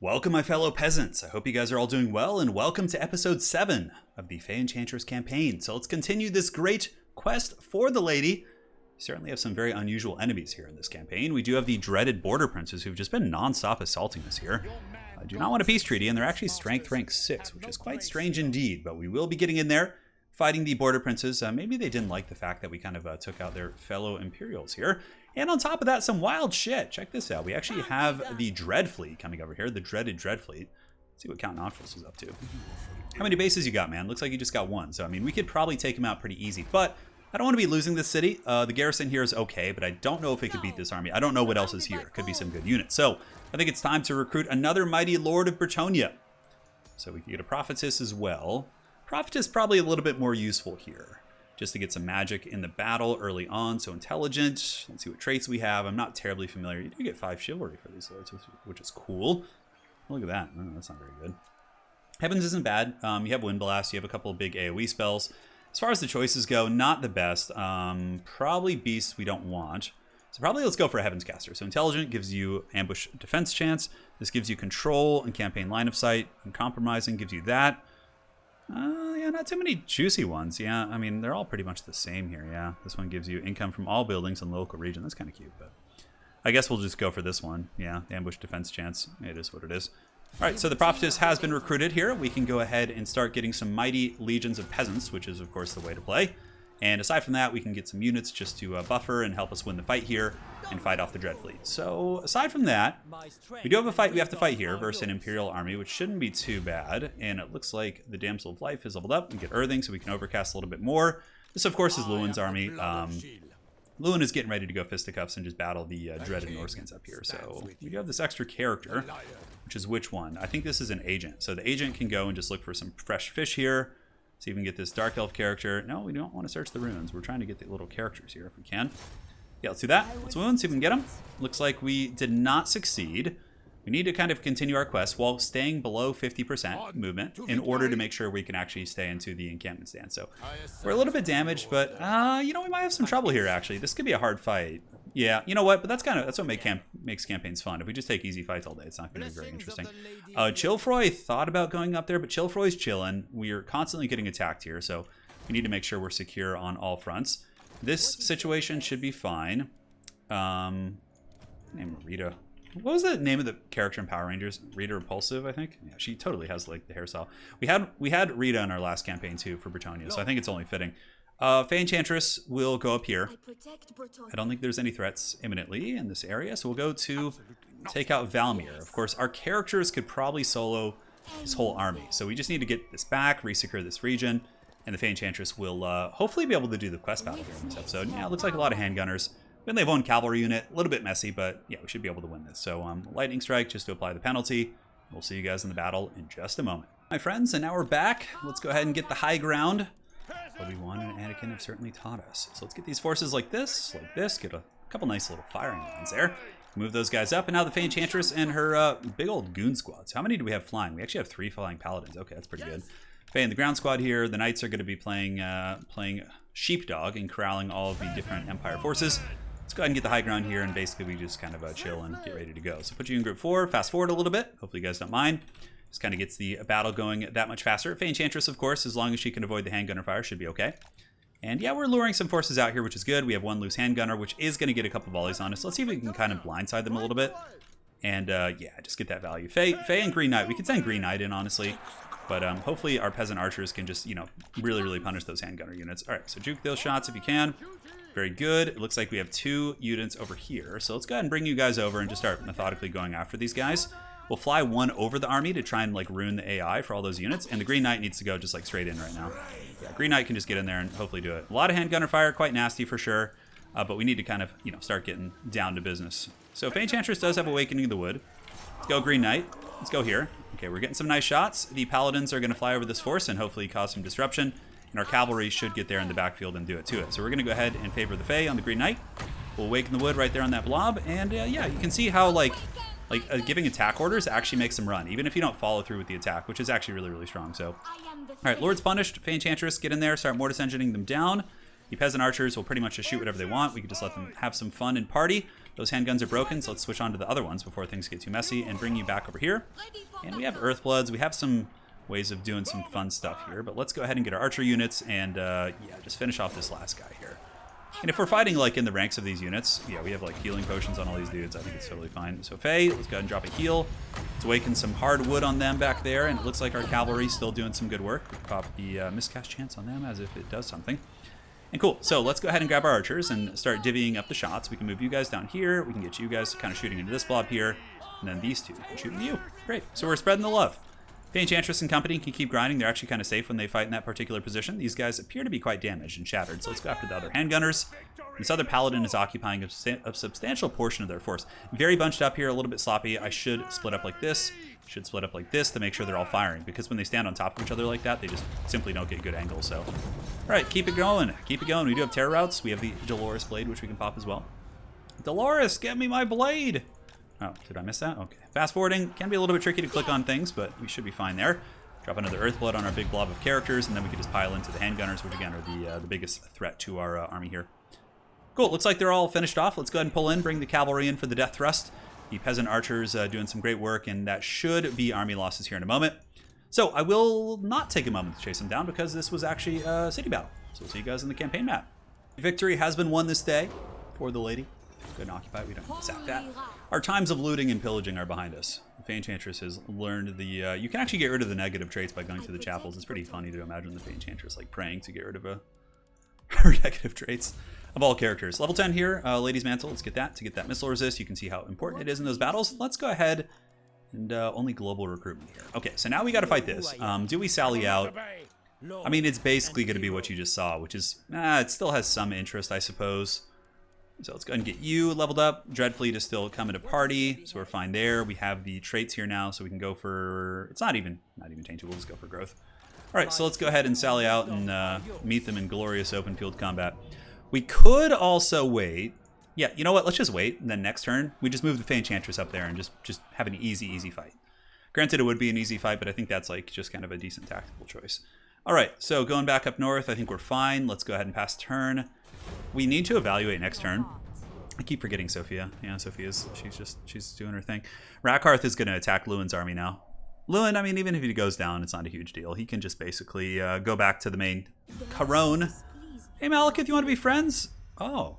Welcome, my fellow peasants. I hope you guys are all doing well, and welcome to episode 7 of the Fay Enchantress campaign. So let's continue this great quest for the lady. We certainly have some very unusual enemies here in this campaign. We do have the dreaded border princes who've just been non-stop assaulting us here. I do not want a peace treaty, and they're actually strength rank 6, which is quite strange indeed, but we will be getting in there, fighting the border princes. Maybe they didn't like the fact that we kind of took out their fellow Imperials here. And on top of that, some wild shit. Check this out. We actually have the Dread Fleet coming over here, the dreaded Dread Fleet. Let's see what Count Noctris is up to. How many bases you got, man? Looks like you just got one. So, I mean, we could probably take him out pretty easy. But I don't want to be losing this city. The garrison here is okay, but I don't know if it could beat this army. I don't know what else is here. Could be some good units. So, I think it's time to recruit another mighty Lord of Bretonnia. So, we can get a Prophetess as well. Prophetess probably a little bit more useful here, just to get some magic in the battle early on. So intelligent. Let's see what traits we have. I'm not terribly familiar. You do get 5 chivalry for these lords, which is cool. Look at that. Oh, that's not very good. Heavens isn't bad. You have Wind Blast. You have a couple of big AoE spells. As far as the choices go, not the best. Probably Beasts we don't want. So probably let's go for a Heavens Caster. So intelligent gives you ambush defense chance. This gives you control and campaign line of sight. And compromising gives you that. Yeah, not too many juicy ones. Yeah, I mean, they're all pretty much the same here. Yeah, this one gives you income from all buildings in the local region. That's kind of cute, but I guess we'll just go for this one. Yeah, ambush defense chance. It is what it is. All right, so the Prophetess has been recruited here. We can go ahead and start getting some mighty legions of peasants, which is, of course, the way to play. And aside from that, we can get some units just to buffer and help us win the fight here and fight off the Dread Fleet. So aside from that, we do have a fight we have to fight here versus an Imperial army, which shouldn't be too bad. And it looks like the Damsel of Life is leveled up. We get Earthing, so we can overcast a little bit more. This, of course, is Lewin's army. Lewin is getting ready to go fisticuffs and just battle the dreaded Norskins up here. So we do have this extra character, which is which one? I think this is an agent. So the agent can go and just look for some fresh fish here. See if we can get this Dark Elf character. No, we don't want to search the runes. We're trying to get the little characters here if we can. Yeah, let's do that. Let's wound, see if we can get them. Looks like we did not succeed. We need to kind of continue our quest while staying below 50% movement in order to make sure we can actually stay into the encampment stand. So we're a little bit damaged, but you know, we might have some trouble here actually. This could be a hard fight. Yeah, you know what? But that's what makes campaigns fun. If we just take easy fights all day, it's not going to be very interesting. Chilfroy thought about going up there, but Chilfroy's chilling. We are constantly getting attacked here, so we need to make sure we're secure on all fronts. This situation should be fine. Name Rita. What was the name of the character in Power Rangers? Rita Repulsive, I think. Yeah, she totally has like the hairstyle. We had Rita in our last campaign too for Bretonnia, so I think it's only fitting. Fay Enchantress will go up here. I don't think there's any threats imminently in this area, so we'll go to take out Valmir. Of course, our characters could probably solo this whole army, so we just need to get this back, resecure this region, and the Fay Enchantress will hopefully be able to do the quest battle here in this episode. Yeah, it looks like a lot of handgunners. We only have one cavalry unit, a little bit messy, but yeah, we should be able to win this. So lightning strike just to apply the penalty. We'll see you guys in the battle in just a moment. My friends, and now we're back. Let's go ahead and get the high ground. Obi-Wan and Anakin have certainly taught us. So let's get these forces like this, get a couple nice little firing lines there. Move those guys up, and now the Fay Enchantress and her big old goon squads. How many do we have flying? We actually have 3 flying paladins. Okay, that's pretty good. Fay and the ground squad here. The knights are going to be playing sheepdog and corralling all of the different Empire forces. Let's go ahead and get the high ground here, and basically we just kind of chill and get ready to go. So put you in group 4, fast forward a little bit. Hopefully you guys don't mind. Just kind of gets the battle going that much faster. Fay Enchantress, of course, as long as she can avoid the handgunner fire, should be okay. And yeah, we're luring some forces out here, which is good. We have one loose handgunner, which is going to get a couple volleys on us. Let's see if we can kind of blindside them a little bit. And yeah, just get that value. Fay and Green Knight. We could send Green Knight in, honestly. But hopefully our peasant archers can just, you know, really punish those handgunner units. All right, so juke those shots if you can. Very good. It looks like we have 2 units over here. So let's go ahead and bring you guys over and just start methodically going after these guys. We'll fly one over the army to try and like ruin the AI for all those units. And the Green Knight needs to go just like straight in right now. Yeah, Green Knight can just get in there and hopefully do it. A lot of handgunner fire, quite nasty for sure. But we need to kind of, you know, start getting down to business. So Fay Enchantress does have Awakening of the Wood. Let's go Green Knight. Let's go here. Okay, we're getting some nice shots. The Paladins are going to fly over this force and hopefully cause some disruption. And our cavalry should get there in the backfield and do it to it. So we're going to go ahead and favor the Fay on the Green Knight. We'll Awaken the Wood right there on that blob. And yeah, you can see how like giving attack orders actually makes them run, even if you don't follow through with the attack, which is actually really strong. So, all right, Lord's punished. Fay Enchantress, get in there, start mortis engineering them down. The peasant archers will pretty much just shoot whatever they want. We can just let them have some fun and party. Those handguns are broken, so let's switch on to the other ones before things get too messy and bring you back over here. And we have Earthbloods. We have some ways of doing some fun stuff here, but let's go ahead and get our archer units and, yeah, just finish off this last guy here. And if we're fighting, like, in the ranks of these units, yeah, we have, like, healing potions on all these dudes. I think it's totally fine. So, Fay, let's go ahead and drop a heal. Let's awaken some hardwood on them back there, and it looks like our cavalry's still doing some good work. We can pop the miscast chance on them as if it does something. And cool, so let's go ahead and grab our archers and start divvying up the shots. We can move you guys down here. We can get you guys kind of shooting into this blob here. And then these two can shoot at you. Great, so we're spreading the love. Fay Enchantress and company can keep grinding. They're actually kind of safe when they fight in that particular position. These guys appear to be quite damaged and shattered, so let's go after the other handgunners. This other paladin is occupying a substantial portion of their force. Very bunched up here, a little bit sloppy. I should split up like this. Should split up like this to make sure they're all firing, because when they stand on top of each other like that, they just simply don't get good angles. So, all right, keep it going. Keep it going. We do have terror routes. We have the Dolores blade, which we can pop as well. Dolores, get me my blade. Oh, did I miss that? Okay. Fast forwarding can be a little bit tricky to click on things, but we should be fine there. Drop another Earthblood on our big blob of characters, and then we can just pile into the handgunners, which again are the biggest threat to our army here. Cool. Looks like they're all finished off. Let's go ahead and pull in, bring the cavalry in for the death thrust. The peasant archers doing some great work, and that should be army losses here in a moment. So I will not take a moment to chase them down because this was actually a city battle. So we'll see you guys on the campaign map. Victory has been won this day for the lady. Go ahead and occupy it. We don't sack that. Our times of looting and pillaging are behind us. Fay Enchantress has learned the... you can actually get rid of the negative traits by going through the chapels. It's pretty funny to imagine the Fay Enchantress like praying to get rid of her negative traits of all characters. Level 10 here, Lady's Mantle. Let's get that to get that missile resist. You can see how important it is in those battles. Let's go ahead and only global recruitment here. Okay, so now we got to fight this. Do we sally out? I mean, it's basically going to be what you just saw, which is... it still has some interest, I suppose. So let's go ahead and get you leveled up. Dreadfleet is still coming to party, so we're fine there. We have the traits here now, so we can go for... It's not even tainted. We'll just go for growth. All right, so let's go ahead and sally out and meet them in glorious open field combat. We could also wait. Yeah, you know what? Let's just wait, and then next turn, we just move the Fay Enchantress up there and just have an easy fight. Granted, it would be an easy fight, but I think that's like just kind of a decent tactical choice. All right, so going back up north, I think we're fine. Let's go ahead and pass turn. We need to evaluate next turn. I keep forgetting Sophia. Yeah, Sophia's, she's doing her thing. Rakarth is going to attack Lewin's army now. Lewin, I mean, even if he goes down, it's not a huge deal. He can just basically go back to the main Caron. Hey, Malekith, you want to be friends? Oh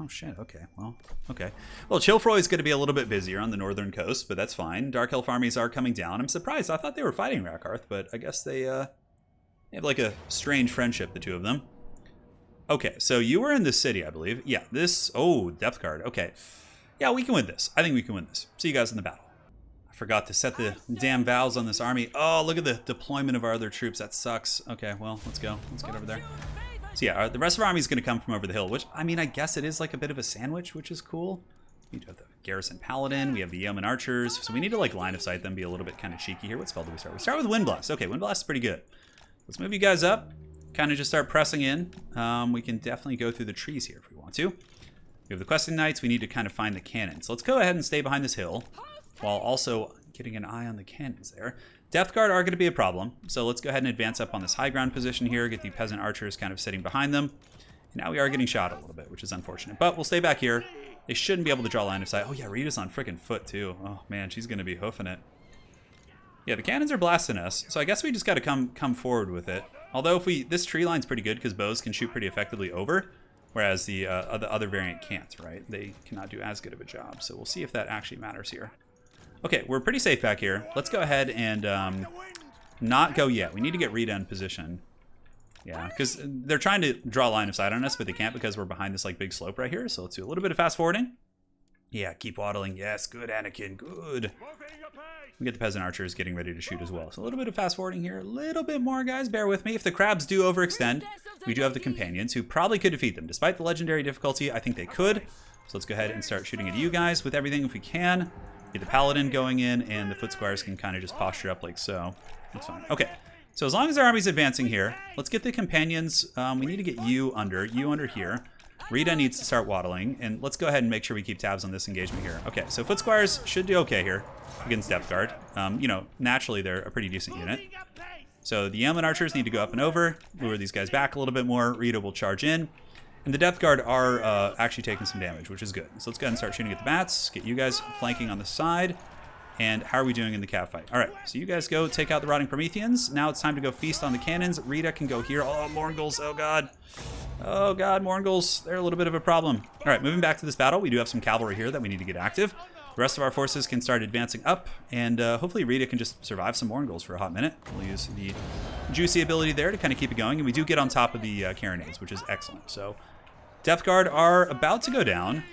shit, okay, well, okay. Well, Chilfroy is going to be a little bit busier on the northern coast, but that's fine. Dark Elf armies are coming down. I'm surprised. I thought they were fighting Rakarth, but I guess they have like a strange friendship, the two of them. Okay, so you were in this city, I believe. Yeah, this... Oh, depth card. Okay. Yeah, we can win this. I think we can win this. See you guys in the battle. I forgot to set the damn vows on this army. Oh, look at the deployment of our other troops. That sucks. Okay, well, let's go. Let's get over there. So yeah, the rest of our army is going to come from over the hill, which, I mean, I guess it is like a bit of a sandwich, which is cool. We do have the Garrison Paladin. We have the Yeoman Archers. So we need to, like, line of sight them, be a little bit kind of cheeky here. What spell do we start with? We start with Wind Blast. Okay, Wind Blast is pretty good. Let's move you guys up. Kind of just start pressing in. We can definitely go through the trees here if we want to. We have the Questing Knights. We need to kind of find the cannons. So let's go ahead and stay behind this hill while also getting an eye on the cannons there. Death Guard are going to be a problem. So let's go ahead and advance up on this high ground position here. Get the Peasant Archers kind of sitting behind them. And now we are getting shot a little bit, which is unfortunate. But we'll stay back here. They shouldn't be able to draw line of sight. Oh yeah, Rita's on freaking foot too. Oh man, she's going to be hoofing it. Yeah, the cannons are blasting us. So I guess we just got to come forward with it. Although if this tree line's pretty good because bows can shoot pretty effectively over, whereas the other variant can't, right? They cannot do as good of a job. So we'll see if that actually matters here. Okay, we're pretty safe back here. Let's go ahead and not go yet. We need to get Rita in position. Yeah, because they're trying to draw line of sight on us, but they can't because we're behind this like big slope right here. So let's do a little bit of fast forwarding. Yeah, keep waddling. Yes, good, Anakin, good. We get the Peasant Archers getting ready to shoot as well. So a little bit of fast forwarding here. A little bit more, guys. Bear with me. If the crabs do overextend, we do have the Companions who probably could defeat them. Despite the legendary difficulty, I think they could. So let's go ahead and start shooting at you guys with everything if we can. Get the Paladin going in, and the Foot Squires can kind of just posture up like so. That's fine. Okay. So as long as our army's advancing here, let's get the Companions. We need to get you under here. Rita needs to start waddling, and let's go ahead and make sure we keep tabs on this engagement here. Okay, so Foot Squires should do okay here against Depth Guard. You know, naturally they're a pretty decent unit. So the Yeoman Archers need to go up and over, lure these guys back a little bit more. Rita will charge in, And the Depth Guard are actually taking some damage, which is good. So let's go ahead and start shooting at the bats. Get you guys flanking on the side. And how are we doing in the cav fight? All right, so you guys go take out the Rotting Prometheans. Now it's time to go feast on the cannons. Rita can go here. Oh, Morngul's. Oh, God. Oh, God, Morngul's. They're a little bit of a problem. All right, moving back to this battle. We do have some cavalry here that we need to get active. The rest of our forces can start advancing up. And hopefully Rita can just survive some Morngul's for a hot minute. We'll use the juicy ability there to kind of keep it going. And we do get on top of the carronades, which is excellent. So Depth Guard are about to go down.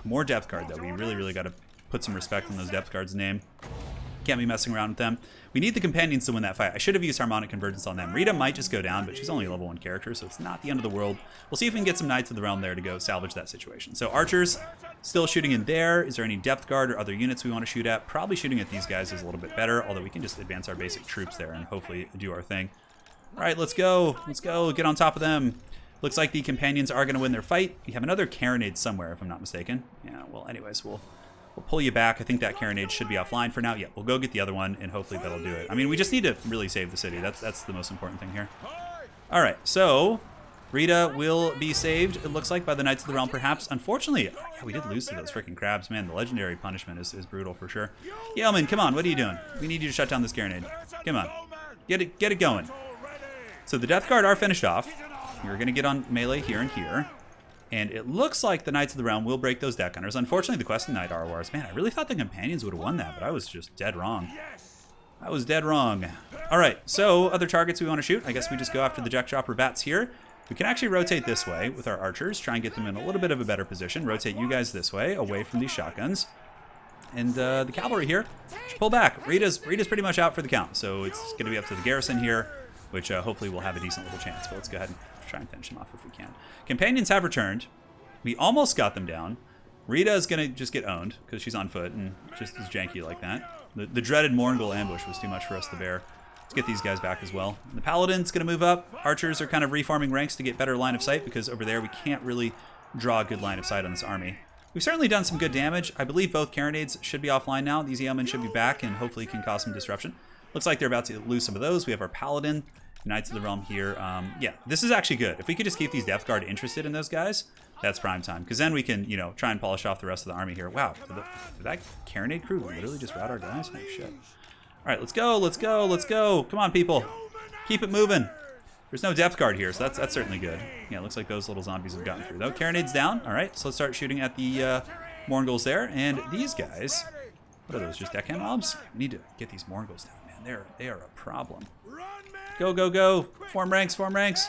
More Depth Guard, though. We really got to put some respect on those Depth Guards' name. Can't be messing around with them. We need the companions to win that fight. I should have used Harmonic Convergence on them. Rita might just go down, but she's only a level 1 character, so it's not the end of the world. We'll see if we can get some Knights of the Realm there to go salvage that situation. So Archers still shooting in there. Is there any Depth Guard or other units we want to shoot at? Probably shooting at these guys is a little bit better, although we can just advance our basic troops there and hopefully do our thing. All right, let's go. Let's go. Get on top of them. Looks like the companions are going to win their fight. We have another carronade somewhere, if I'm not mistaken. Yeah, well, anyways, we'll pull you back. I think that carronade should be offline for now. Yeah, we'll go get the other one, and hopefully that'll do it. I mean, we just need to really save the city. That's the most important thing here. All right, so Rita will be saved, it looks like, by the Knights of the Realm, perhaps. Unfortunately, yeah, we did lose to those freaking crabs. Man, the legendary punishment is brutal for sure. Yeoman, come on, what are you doing? We need you to shut down this carronade. Come on, get it going. So the Death Guard are finished off. We're going to get on melee here and here. And it looks like the Knights of the Realm will break those Death Gunners. Unfortunately, the Questing Knight RORs. Man, I really thought the Companions would have won that, but I was just dead wrong. I was dead wrong. All right, so other targets we want to shoot. I guess we just go after the Jet Chopper Bats here. We can actually rotate this way with our Archers, try and get them in a little bit of a better position. Rotate you guys this way, away from these shotguns. And the Cavalry here should pull back. Rita's pretty much out for the count, so it's going to be up to the Garrison here, which hopefully will have a decent little chance. But let's go ahead and try and finish them off if we can. Companions have returned. We almost got them down. Rita is going to just get owned because she's on foot and just is janky like that. The dreaded Morngul ambush was too much for us to bear. Let's get these guys back as well. The Paladin's going to move up. Archers are kind of reforming ranks to get better line of sight because over there we can't really draw a good line of sight on this army. We've certainly done some good damage. I believe both carronades should be offline now. These yeomen should be back and hopefully can cause some disruption. Looks like they're about to lose some of those. We have our Paladin, Knights of the Realm here. Yeah, this is actually good. If we could just keep these Depth Guard interested in those guys, that's prime time. Because then we can, you know, try and polish off the rest of the army here. Wow, did that carronade crew literally just rout our guys? Oh, shit. All right, let's go, let's go, let's go. Come on, people. Keep it moving. There's no Depth Guard here, so that's certainly good. Yeah, it looks like those little zombies have gotten through, though. Carronade's down. All right, so let's start shooting at the Morngul's there. And these guys, what are those, just deckhand mobs? We need to get these Morngul's down, man. They are a problem. Go, go, go. Form ranks, form ranks.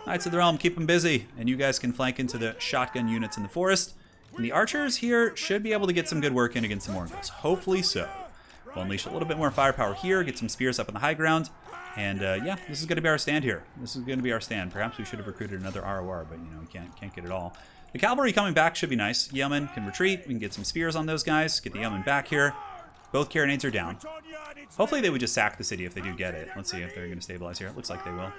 Knights of the Realm, keep them busy. And you guys can flank into the shotgun units in the forest. And the Archers here should be able to get some good work in against the Morngul's. Hopefully so. We'll unleash a little bit more firepower here, get some spears up on the high ground. And yeah, this is going to be our stand here. This is going to be our stand. Perhaps we should have recruited another ROR, but you know, we can't get it all. The cavalry coming back should be nice. Yeomen can retreat. We can get some spears on those guys. Get the yeomen back here. Both carronades are down. Hopefully they would just sack the city if they do get it. Let's see if they're going to stabilize here. It looks like they will.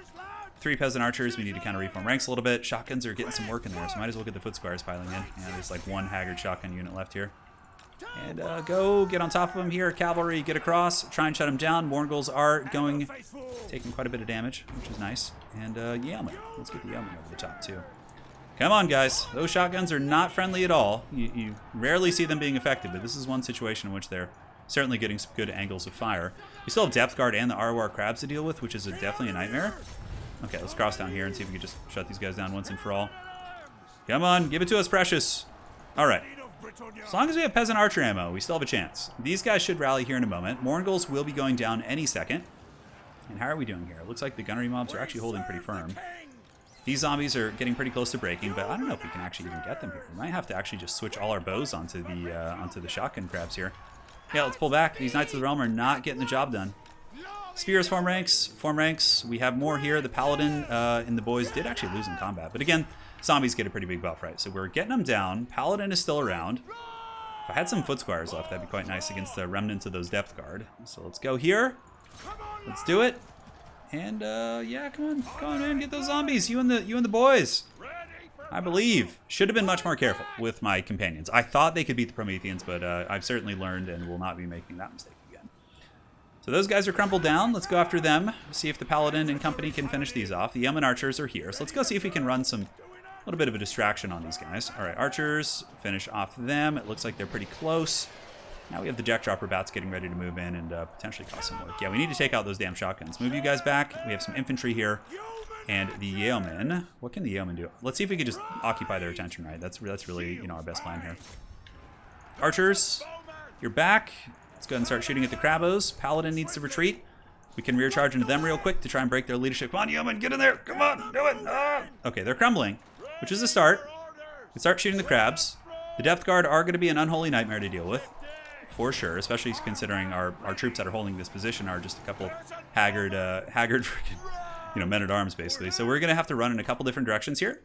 3 peasant archers. We need to kind of reform ranks a little bit. Shotguns are getting some work in there, so might as well get the foot squires piling in. Yeah, there's like one haggard shotgun unit left here. And go get on top of them here. Cavalry, get across. Try and shut them down. Morngul's are going, taking quite a bit of damage, which is nice. And yeomen. Let's get the yeomen over the top too. Come on, guys. Those shotguns are not friendly at all. You rarely see them being effective, but this is one situation in which they're certainly getting some good angles of fire. We still have Depth Guard and the ROR crabs to deal with, which is definitely a nightmare. Okay, let's cross down here and see if we can just shut these guys down once and for all. Come on, give it to us, precious. All right. As long as we have peasant archer ammo, we still have a chance. These guys should rally here in a moment. Morngul's will be going down any second. And how are we doing here? It looks like the gunnery mobs are actually holding pretty firm. These zombies are getting pretty close to breaking, but I don't know if we can actually even get them here. We might have to actually just switch all our bows onto the shotgun crabs here. Yeah, let's pull back. These Knights of the Realm are not getting the job done. Spears, form ranks, form ranks. We have more here. The Paladin and the boys did actually lose in combat, but again, zombies get a pretty big buff, right? So we're getting them down. Paladin is still around. If I had some foot squires left, that'd be quite nice against the remnants of those Depth Guard. So let's go here. Let's do it. And yeah, come on, man, get those zombies. You and the boys. I believe. Should have been much more careful with my companions. I thought they could beat the Prometheans, but I've certainly learned and will not be making that mistake again. So those guys are crumpled down. Let's go after them. See if the Paladin and company can finish these off. The Yeoman Archers are here. So let's go see if we can run some little bit of a distraction on these guys. All right, archers, finish off them. It looks like they're pretty close. Now we have the jackdropper bats getting ready to move in and potentially cause some work. Yeah, we need to take out those damn shotguns. Move you guys back. We have some infantry here. And the yeomen. What can the yeomen do? Let's see if we can just occupy their attention, right? That's really, you know, our best plan here. Archers, you're back. Let's go ahead and start shooting at the Crabos. Paladin needs to retreat. We can rear charge into them real quick to try and break their leadership. Come on, yeomen, get in there. Come on, do it. Ah. Okay, they're crumbling, which is a start. We start shooting the crabs. The Depth Guard are going to be an unholy nightmare to deal with. For sure, especially considering our troops that are holding this position are just a couple haggard freaking, you know, men-at-arms, basically. So we're going to have to run in a couple different directions here.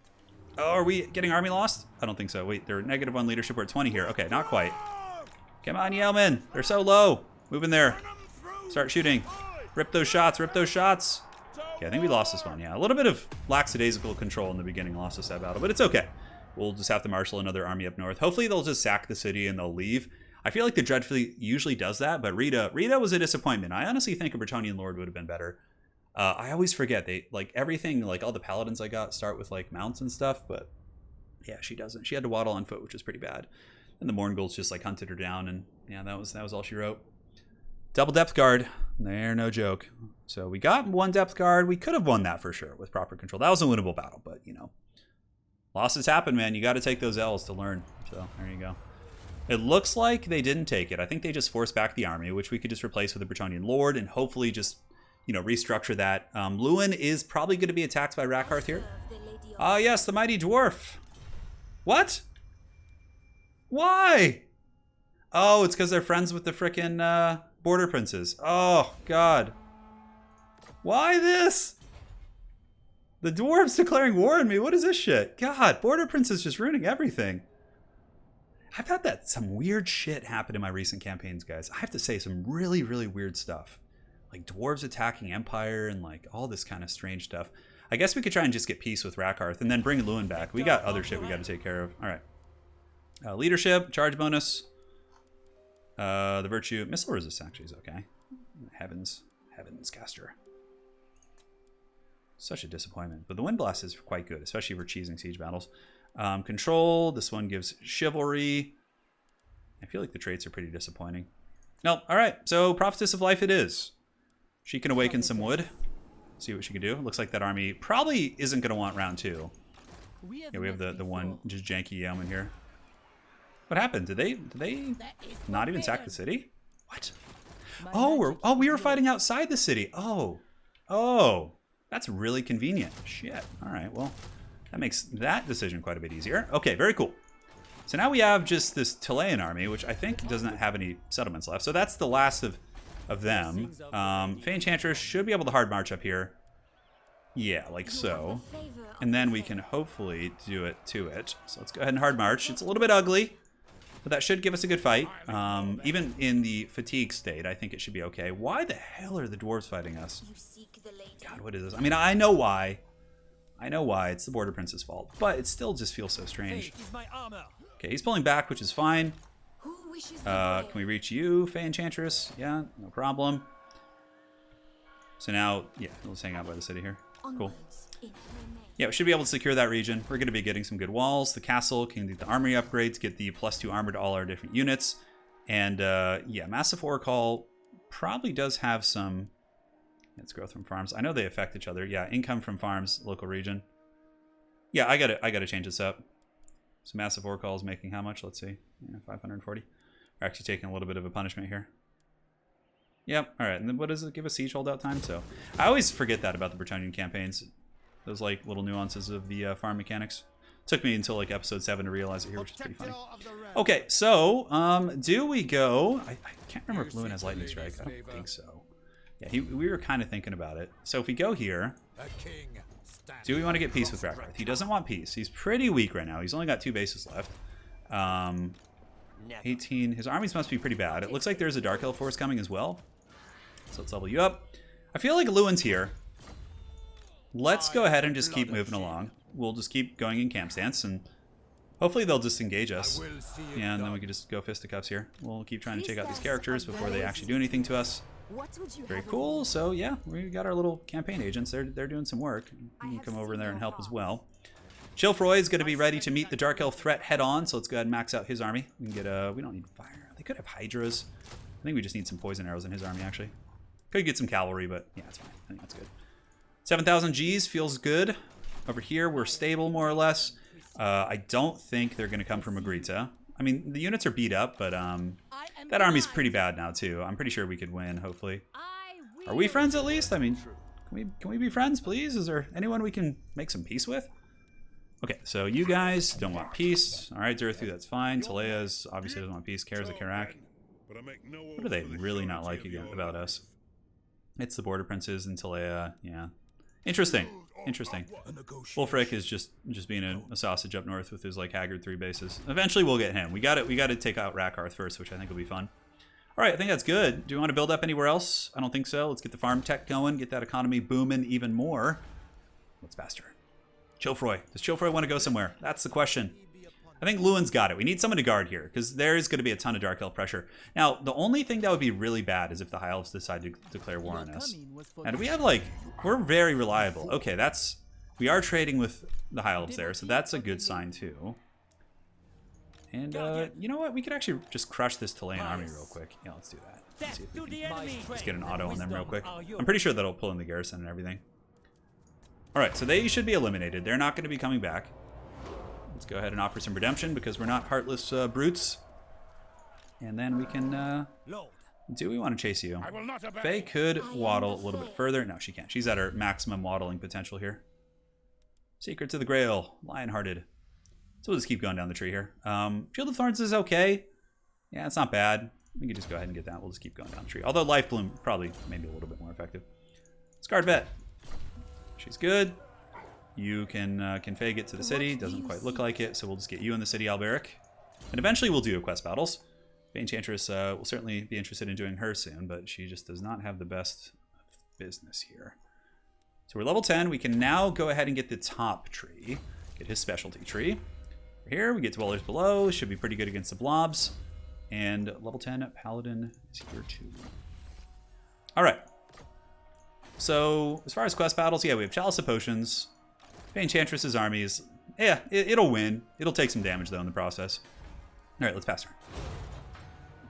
Oh, are we getting army lost? I don't think so. Wait, they're -1 leadership. We're at 20 here. Okay, not quite. Come on, yeomen. They're so low. Move in there. Start shooting. Rip those shots. Rip those shots. Okay, I think we lost this one. Yeah, a little bit of lackadaisical control in the beginning lost us that battle, but it's okay. We'll just have to marshal another army up north. Hopefully they'll just sack the city and they'll leave. I feel like the Dreadfleet usually does that, but Rita was a disappointment. I honestly think a Bretonnian Lord would have been better. I always forget, they, like, everything, like, all the paladins I got start with, like, mounts and stuff, but yeah, she doesn't. She had to waddle on foot, which is pretty bad. And the Mourngulls just, like, hunted her down, and yeah, that was all she wrote. Double Depth Guard. They're no joke. So we got 1 Depth Guard. We could have won that for sure with proper control. That was a winnable battle, but, you know, losses happen, man. You got to take those L's to learn. So there you go. It looks like they didn't take it. I think they just forced back the army, which we could just replace with a Bretonnian Lord and hopefully just, you know, restructure that. Lewin is probably going to be attacked by Rakarth here. Ah, yes, the mighty dwarf. What? Why? Oh, it's because they're friends with the frickin' border princes. Oh, God. Why this? The dwarves declaring war on me. What is this shit? God, border princes just ruining everything. I've had some weird shit happen in my recent campaigns, guys. I have to say, some really, really weird stuff. Like dwarves attacking Empire and like all this kind of strange stuff. I guess we could try and just get peace with Rakarth and then bring Lewin back. We got other shit we got to take care of. All right. Leadership, charge bonus. The virtue, missile resist actually is okay. Heavens caster. Such a disappointment. But the wind blast is quite good, especially for cheesing siege battles. Control, this one gives chivalry. I feel like the traits are pretty disappointing. No, all right. So prophetess of life it is. She can awaken some wood. See what she can do. Looks like that army probably isn't going to want round 2. Yeah, we have the one just janky yeoman here. What happened? Did they not even sack the city? What? Oh, we were fighting outside the city. Oh, that's really convenient. Shit. All right. Well, that makes that decision quite a bit easier. Okay, very cool. So now we have just this Chilean army, which I think doesn't have any settlements left. So that's the last of them. Fay Enchantress should be able to hard march up here. Yeah, like so. And then we can hopefully do it to it. So let's go ahead and hard march. It's a little bit ugly, but that should give us a good fight. Even in the fatigue state, I think it should be okay. Why the hell are the dwarves fighting us? God, what is this? I mean, I know why. It's the Border Prince's fault, but it still just feels so strange. Okay, he's pulling back, which is fine. Can we reach you, Fay Enchantress? Yeah, no problem. So now, yeah, let's hang out by the city here. Cool. Yeah, we should be able to secure that region. We're going to be getting some good walls. The castle can get the armory upgrades, get the +2 armor to all our different units. And yeah, Massive Ore Call probably does have some... It's growth from farms. I know they affect each other. Yeah, income from farms, local region. Yeah, I gotta change this up. So Massive Ore Call is making how much? Let's see. Yeah, 540. We're actually taking a little bit of a punishment here. Yep. All right. And then what does it give us? Siege holdout time. So I always forget that about the Bretonnian campaigns. Those like little nuances of the farm mechanics. Took me until like episode 7 to realize it here, which is pretty funny. Okay, so do we go? I can't remember if Lewin has lightning strike. I don't think so. Yeah, we were kind of thinking about it. So if we go here, do we want to get peace with Rakarth? He doesn't want peace. He's pretty weak right now. He's only got 2 bases left. 18. His armies must be pretty bad. It looks like there's a Dark Elf force coming as well. So let's level you up. I feel like Lewin's here. Let's go ahead and just keep moving along. We'll just keep going in camp stance, and hopefully they'll disengage us. Yeah, and then we can just go fisticuffs here. We'll keep trying to take out these characters before they actually do anything to us. Very cool. So yeah, we got our little campaign agents. They're doing some work. You can come over there and help as well. Chilfroy is going to be ready to meet the Dark Elf threat head on, so let's go ahead and max out his army. We can get we don't need fire. They could have Hydras. I think we just need some poison arrows in his army, actually. Could get some cavalry, but yeah, it's fine. I think that's good. 7,000 Gs feels good. Over here, we're stable, more or less. I don't think they're going to come from Magritta. I mean, the units are beat up, but that army's pretty bad now, too. I'm pretty sure we could win, hopefully. Are we friends, at least? I mean, can we be friends, please? Is there anyone we can make some peace with? Okay, so you guys don't want peace. All right, Durthu, that's fine. Talea's obviously doesn't want peace. Cares a Karak. What do they really not like about us? It's the border princes and Talea. Yeah, interesting. Interesting. Wulfric is just being a sausage up north with his like Haggard 3 bases. Eventually we'll get him. We got to take out Rakarth first, which I think will be fun. All right, I think that's good. Do you want to build up anywhere else? I don't think so. Let's get the farm tech going, get that economy booming even more. What's faster? Chilfroy. Does Chilfroy want to go somewhere? That's the question. I think Lewin's got it. We need someone to guard here, because there is going to be a ton of Dark Elf pressure. Now, the only thing that would be really bad is if the High Elves decide to declare war on us. And we have, like, we're very reliable. Okay, we are trading with the High Elves there, so that's a good sign, too. And, you know what? We could actually just crush this Talayan army real quick. Yeah, let's do that. Let's see if we can just get an auto on them real quick. I'm pretty sure that'll pull in the garrison and everything. All right, so they should be eliminated. They're not going to be coming back. Let's go ahead and offer some redemption because we're not heartless brutes. And then we can... do we want to chase you? Fay could waddle a little bit further. No, she can't. She's at her maximum waddling potential here. Secret to the Grail. Lionhearted. So we'll just keep going down the tree here. Shield of Thorns is okay. Yeah, it's not bad. We can just go ahead and get that. We'll just keep going down the tree. Although Life Bloom probably maybe a little bit more effective. Scarred Vet. She's good. You can Fay get to the city? Doesn't quite look like it, so we'll just get you in the city, Alberic. And eventually we'll do quest battles. Fay Enchantress will certainly be interested in doing her soon, but she just does not have the best business here. So we're level 10. We can now go ahead and get the top tree. Get his specialty tree. Here we get Dwellers Below. Should be pretty good against the blobs. And level 10 Paladin is here too. All right. So as far as quest battles, yeah, we have Chalice of Potions. Fay Enchantress's armies, yeah, it'll win. It'll take some damage, though, in the process. All right, let's pass her.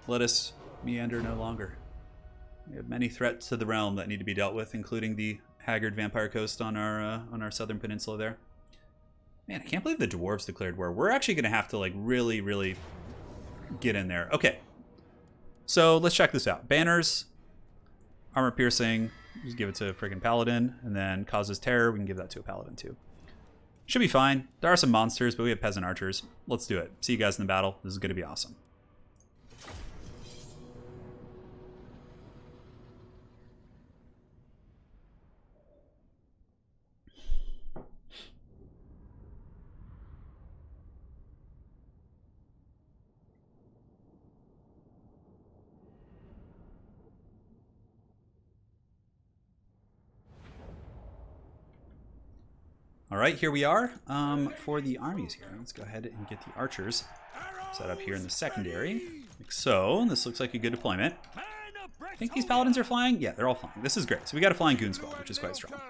Let us meander no longer. We have many threats to the realm that need to be dealt with, including the Haggard Vampire Coast on our southern peninsula there. Man, I can't believe the dwarves declared war. We're actually going to have to, like, really, really get in there. Okay, so let's check this out. Banners, armor piercing, just give it to a friggin' paladin, and then causes terror, we can give that to a paladin too. Should be fine. There are some monsters, but we have peasant archers. Let's do it. See you guys in the battle. This is going to be awesome. All right, here we are for the armies here. Let's go ahead and get the archers set up here in the secondary, like so. This looks like a good deployment. I think these paladins are flying. Yeah, they're all flying. This is great. So we got a flying goon squad, which is quite strong.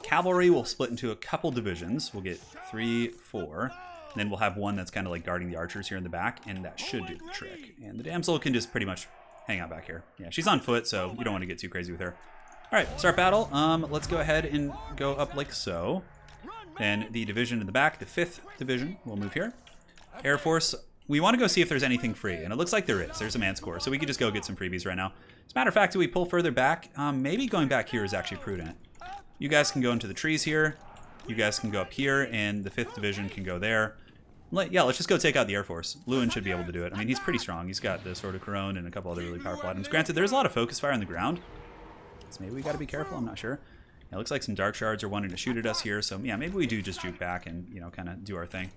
Cavalry will split into a couple divisions. We'll get 3, 4. And then we'll have one that's kind of like guarding the archers here in the back, and that should do the trick. And the damsel can just pretty much hang out back here. Yeah, she's on foot, so you don't want to get too crazy with her. All right, start battle. Let's go ahead and go up like so. Then the division in the back, the 5th division, will move here. Air Force, we want to go see if there's anything free, and it looks like there is. There's a Manscore, so we could just go get some freebies right now. As a matter of fact, do we pull further back? Maybe going back here is actually prudent. You guys can go into the trees here. You guys can go up here, and the 5th division can go there. Yeah, let's just go take out the Air Force. Lewin should be able to do it. I mean, he's pretty strong. He's got the Sword of Corone and a couple other really powerful items. Granted, there's a lot of focus fire on the ground, so maybe we got to be careful. I'm not sure. It looks like some Dark Shards are wanting to shoot at us here, so yeah, maybe we do just juke back and, you know, kind of do our thing.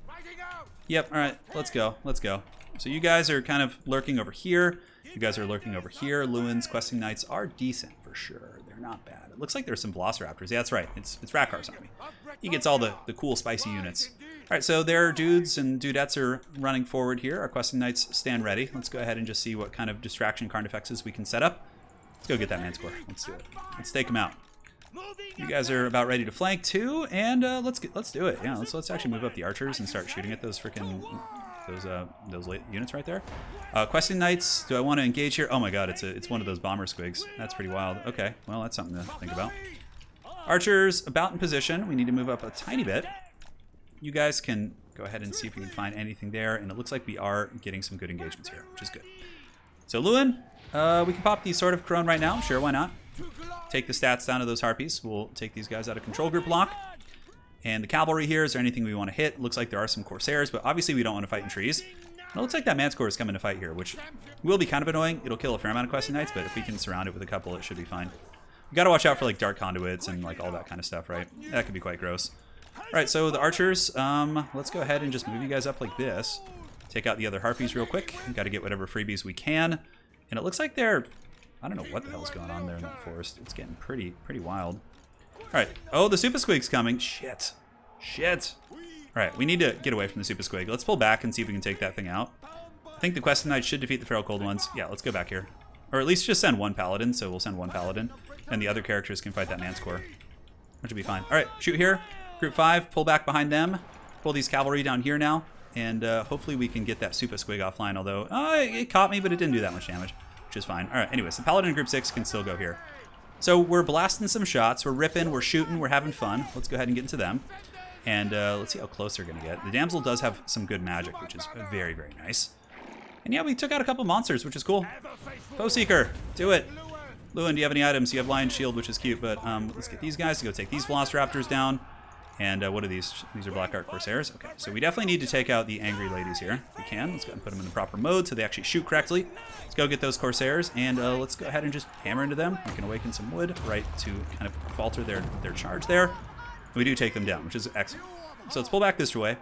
Yep, all right, let's go, let's go. So you guys are kind of lurking over here. You guys are lurking over here. Lewin's questing knights are decent for sure. They're not bad. It looks like there's some Velociraptors. Yeah, that's right. It's Rakar's army. He gets all the cool, spicy units. All right, so their dudes and dudettes are running forward here. Our questing knights stand ready. Let's go ahead and just see what kind of distraction carnifexes we can set up. Let's go get that Manscore. Let's do it. Let's take him out. You guys are about ready to flank too, and let's do it. Yeah, let's actually move up the archers and start shooting at those freaking those late units right there. Questing knights. Do I want to engage here? Oh my god, it's one of those bomber squigs. That's pretty wild. Okay, well that's something to think about. Archers about in position. We need to move up a tiny bit. You guys can go ahead and see if we can find anything there, and it looks like we are getting some good engagements here, which is good. So Lewin, we can pop the Sword of Crone right now. Sure, why not? Take the stats down to those harpies. We'll take these guys out of control group block. And the cavalry here, is there anything we want to hit? Looks like there are some Corsairs, but obviously we don't want to fight in trees. And it looks like that Manscore is coming to fight here, which will be kind of annoying. It'll kill a fair amount of questing knights, but if we can surround it with a couple, it should be fine. We got to watch out for like dark conduits and like all that kind of stuff, right? That could be quite gross. All right, so the archers, let's go ahead and just move you guys up like this. Take out the other harpies real quick. We've got to get whatever freebies we can. And it looks like they're... I don't know what the hell's going on there in that forest. It's getting pretty wild. All right. Oh, the Super Squig's coming. Shit. All right, we need to get away from the Super Squig. Let's pull back and see if we can take that thing out. I think the Questing Knights should defeat the Feral Cold ones. Yeah, let's go back here. Or at least just send one Paladin, so we'll send one Paladin. And the other characters can fight that Manscore, which will be fine. All right, shoot here. Group 5, pull back behind them. Pull these cavalry down here now. And hopefully we can get that Super Squig offline, although it caught me, but it didn't do that much damage, which is fine. All right, anyways, the Paladin in Group 6 can still go here. So we're blasting some shots. We're ripping, we're shooting, we're having fun. Let's go ahead and get into them. And let's see how close they're going to get. The Damsel does have some good magic, which is very nice. And yeah, we took out a couple monsters, which is cool. Foe Seeker, do it. Lewin, do you have any items? You have Lion Shield, which is cute, but let's get these guys to go take these Velociraptors down. And what are these? These are Black Art Corsairs. Okay, so we definitely need to take out the angry ladies here. If we can, let's go ahead and put them in the proper mode so they actually shoot correctly. Let's go get those Corsairs, and let's go ahead and just hammer into them. We can awaken some wood, right, to kind of falter their charge there. We do take them down, which is excellent. So let's pull back this way,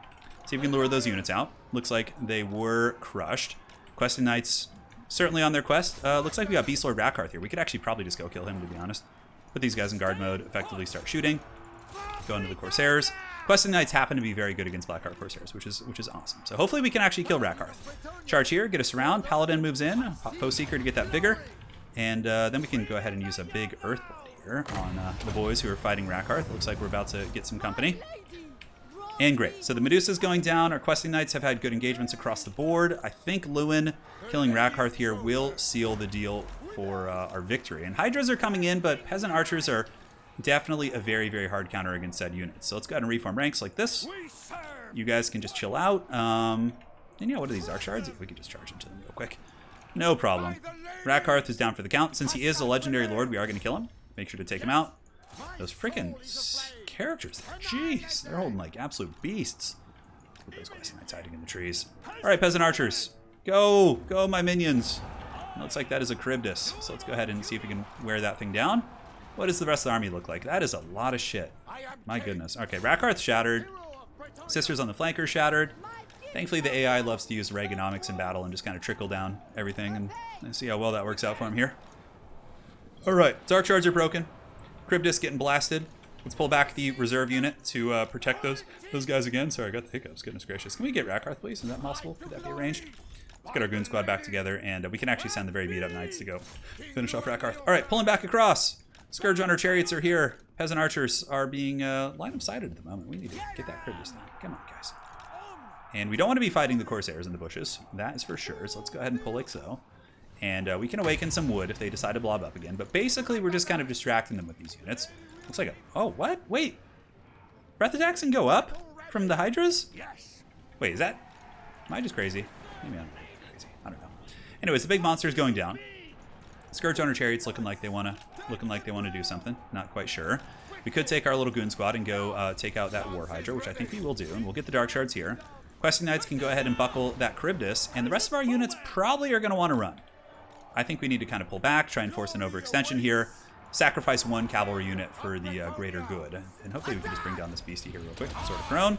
see if we can lure those units out. Looks like they were crushed. Questing Knights certainly on their quest. Looks like we got Beast Lord Rakarth here. We could actually probably just go kill him, to be honest. Put these guys in guard mode, effectively start shooting. Go into the Corsairs. Questing Knights happen to be very good against Black Art Corsairs, which is awesome. So hopefully we can actually kill Rakarth. Charge here, get us around. Paladin moves in. Pop Foe Seeker to get that vigor. And then we can go ahead and use a big Earthblood here on the boys who are fighting Rakarth. Looks like we're about to get some company. And great. So the Medusa's going down. Our Questing Knights have had good engagements across the board. I think Lewin killing Rakarth here will seal the deal for our victory. And Hydras are coming in, but Peasant Archers are definitely a very hard counter against said units. So let's go ahead and reform ranks like this. You guys can just chill out. And yeah, what are these Dark Shards? If we could just charge into them real quick. No problem. Rakarth is down for the count. Since he is a legendary lord, we are going to kill him. Make sure to take him out. Those freaking characters there. Jeez, they're holding like absolute beasts. Let's put those Questing Knights hiding in the trees. All right, Peasant Archers. Go, my minions. Looks like that is a Charybdis. So let's go ahead and see if we can wear that thing down. What does the rest of the army look like? That is a lot of shit. My goodness. Okay, Rakarth shattered. Sisters on the flanker shattered. Thankfully, the AI loves to use Reaganomics in battle and just kind of trickle down everything and see how well that works out for him here. All right, Dark Shards are broken. Charybdis getting blasted. Let's pull back the reserve unit to protect those guys again. Sorry, I got the hiccups. Goodness gracious. Can we get Rakarth, please? Is that possible? Could that be arranged? Let's get our goon squad back together, and we can actually send the very beat-up knights to go finish off Rakarth. All right, pulling back across. Scourge Runner chariots are here. Peasant Archers are being line of sighted at the moment. We need to get that Charybdis thing. Come on, guys. And we don't want to be fighting the Corsairs in the bushes. That is for sure. So let's go ahead and pull like so. And we can awaken some wood if they decide to blob up again. But basically, we're just kind of distracting them with these units. Looks like a... Oh, what? Wait. Breath attacks can go up from the Hydras? Wait, is that... Am I just crazy? Maybe I'm crazy. I don't know. Anyways, the big monster is going down. Scourge Runner chariots looking like they want to do something. Not quite sure. We could take our little goon squad and go take out that War Hydra, which I think we will do, and we'll get the Dark Shards here. Questing Knights can go ahead and buckle that Charybdis, and the rest of our units probably are going to want to run. I think we need to kind of pull back, try and force an overextension here, sacrifice one cavalry unit for the greater good, and hopefully we can just bring down this beastie here real quick. Sword of Crone.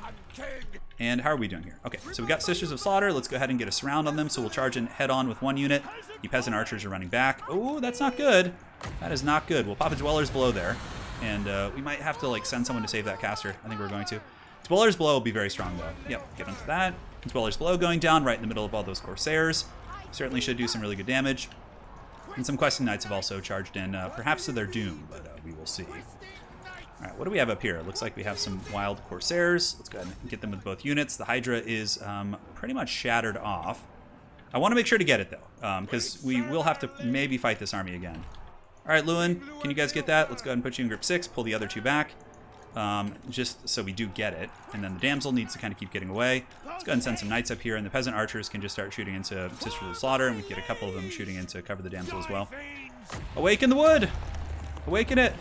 And how are we doing here? Okay, so we got Sisters of Slaughter. Let's go ahead and get a surround on them, so we'll charge in head on with one unit. The Peasant Archers are running back. Oh, that's not good. That is not good. We'll pop a Dweller's Blow there, and we might have to like send someone to save that caster. I think we're going to. Dweller's Blow will be very strong, though. Yep, get into that. Dweller's Blow going down right in the middle of all those Corsairs. Certainly should do some really good damage. And some Questing Knights have also charged in, perhaps to their doom, but we will see. All right, what do we have up here? Looks like we have some wild Corsairs. Let's go ahead and get them with both units. The Hydra is pretty much shattered off. I want to make sure to get it, though, because we will have to maybe fight this army again. All right, Lewin, can you guys get that? Let's go ahead and put you in group 6, pull the other 2 back, just so we do get it. And then the damsel needs to kind of keep getting away. Let's go ahead and send some knights up here, and the peasant archers can just start shooting into Sister of the Slaughter, and we get a couple of them shooting in to cover the damsel as well. Awaken the wood! Awaken it!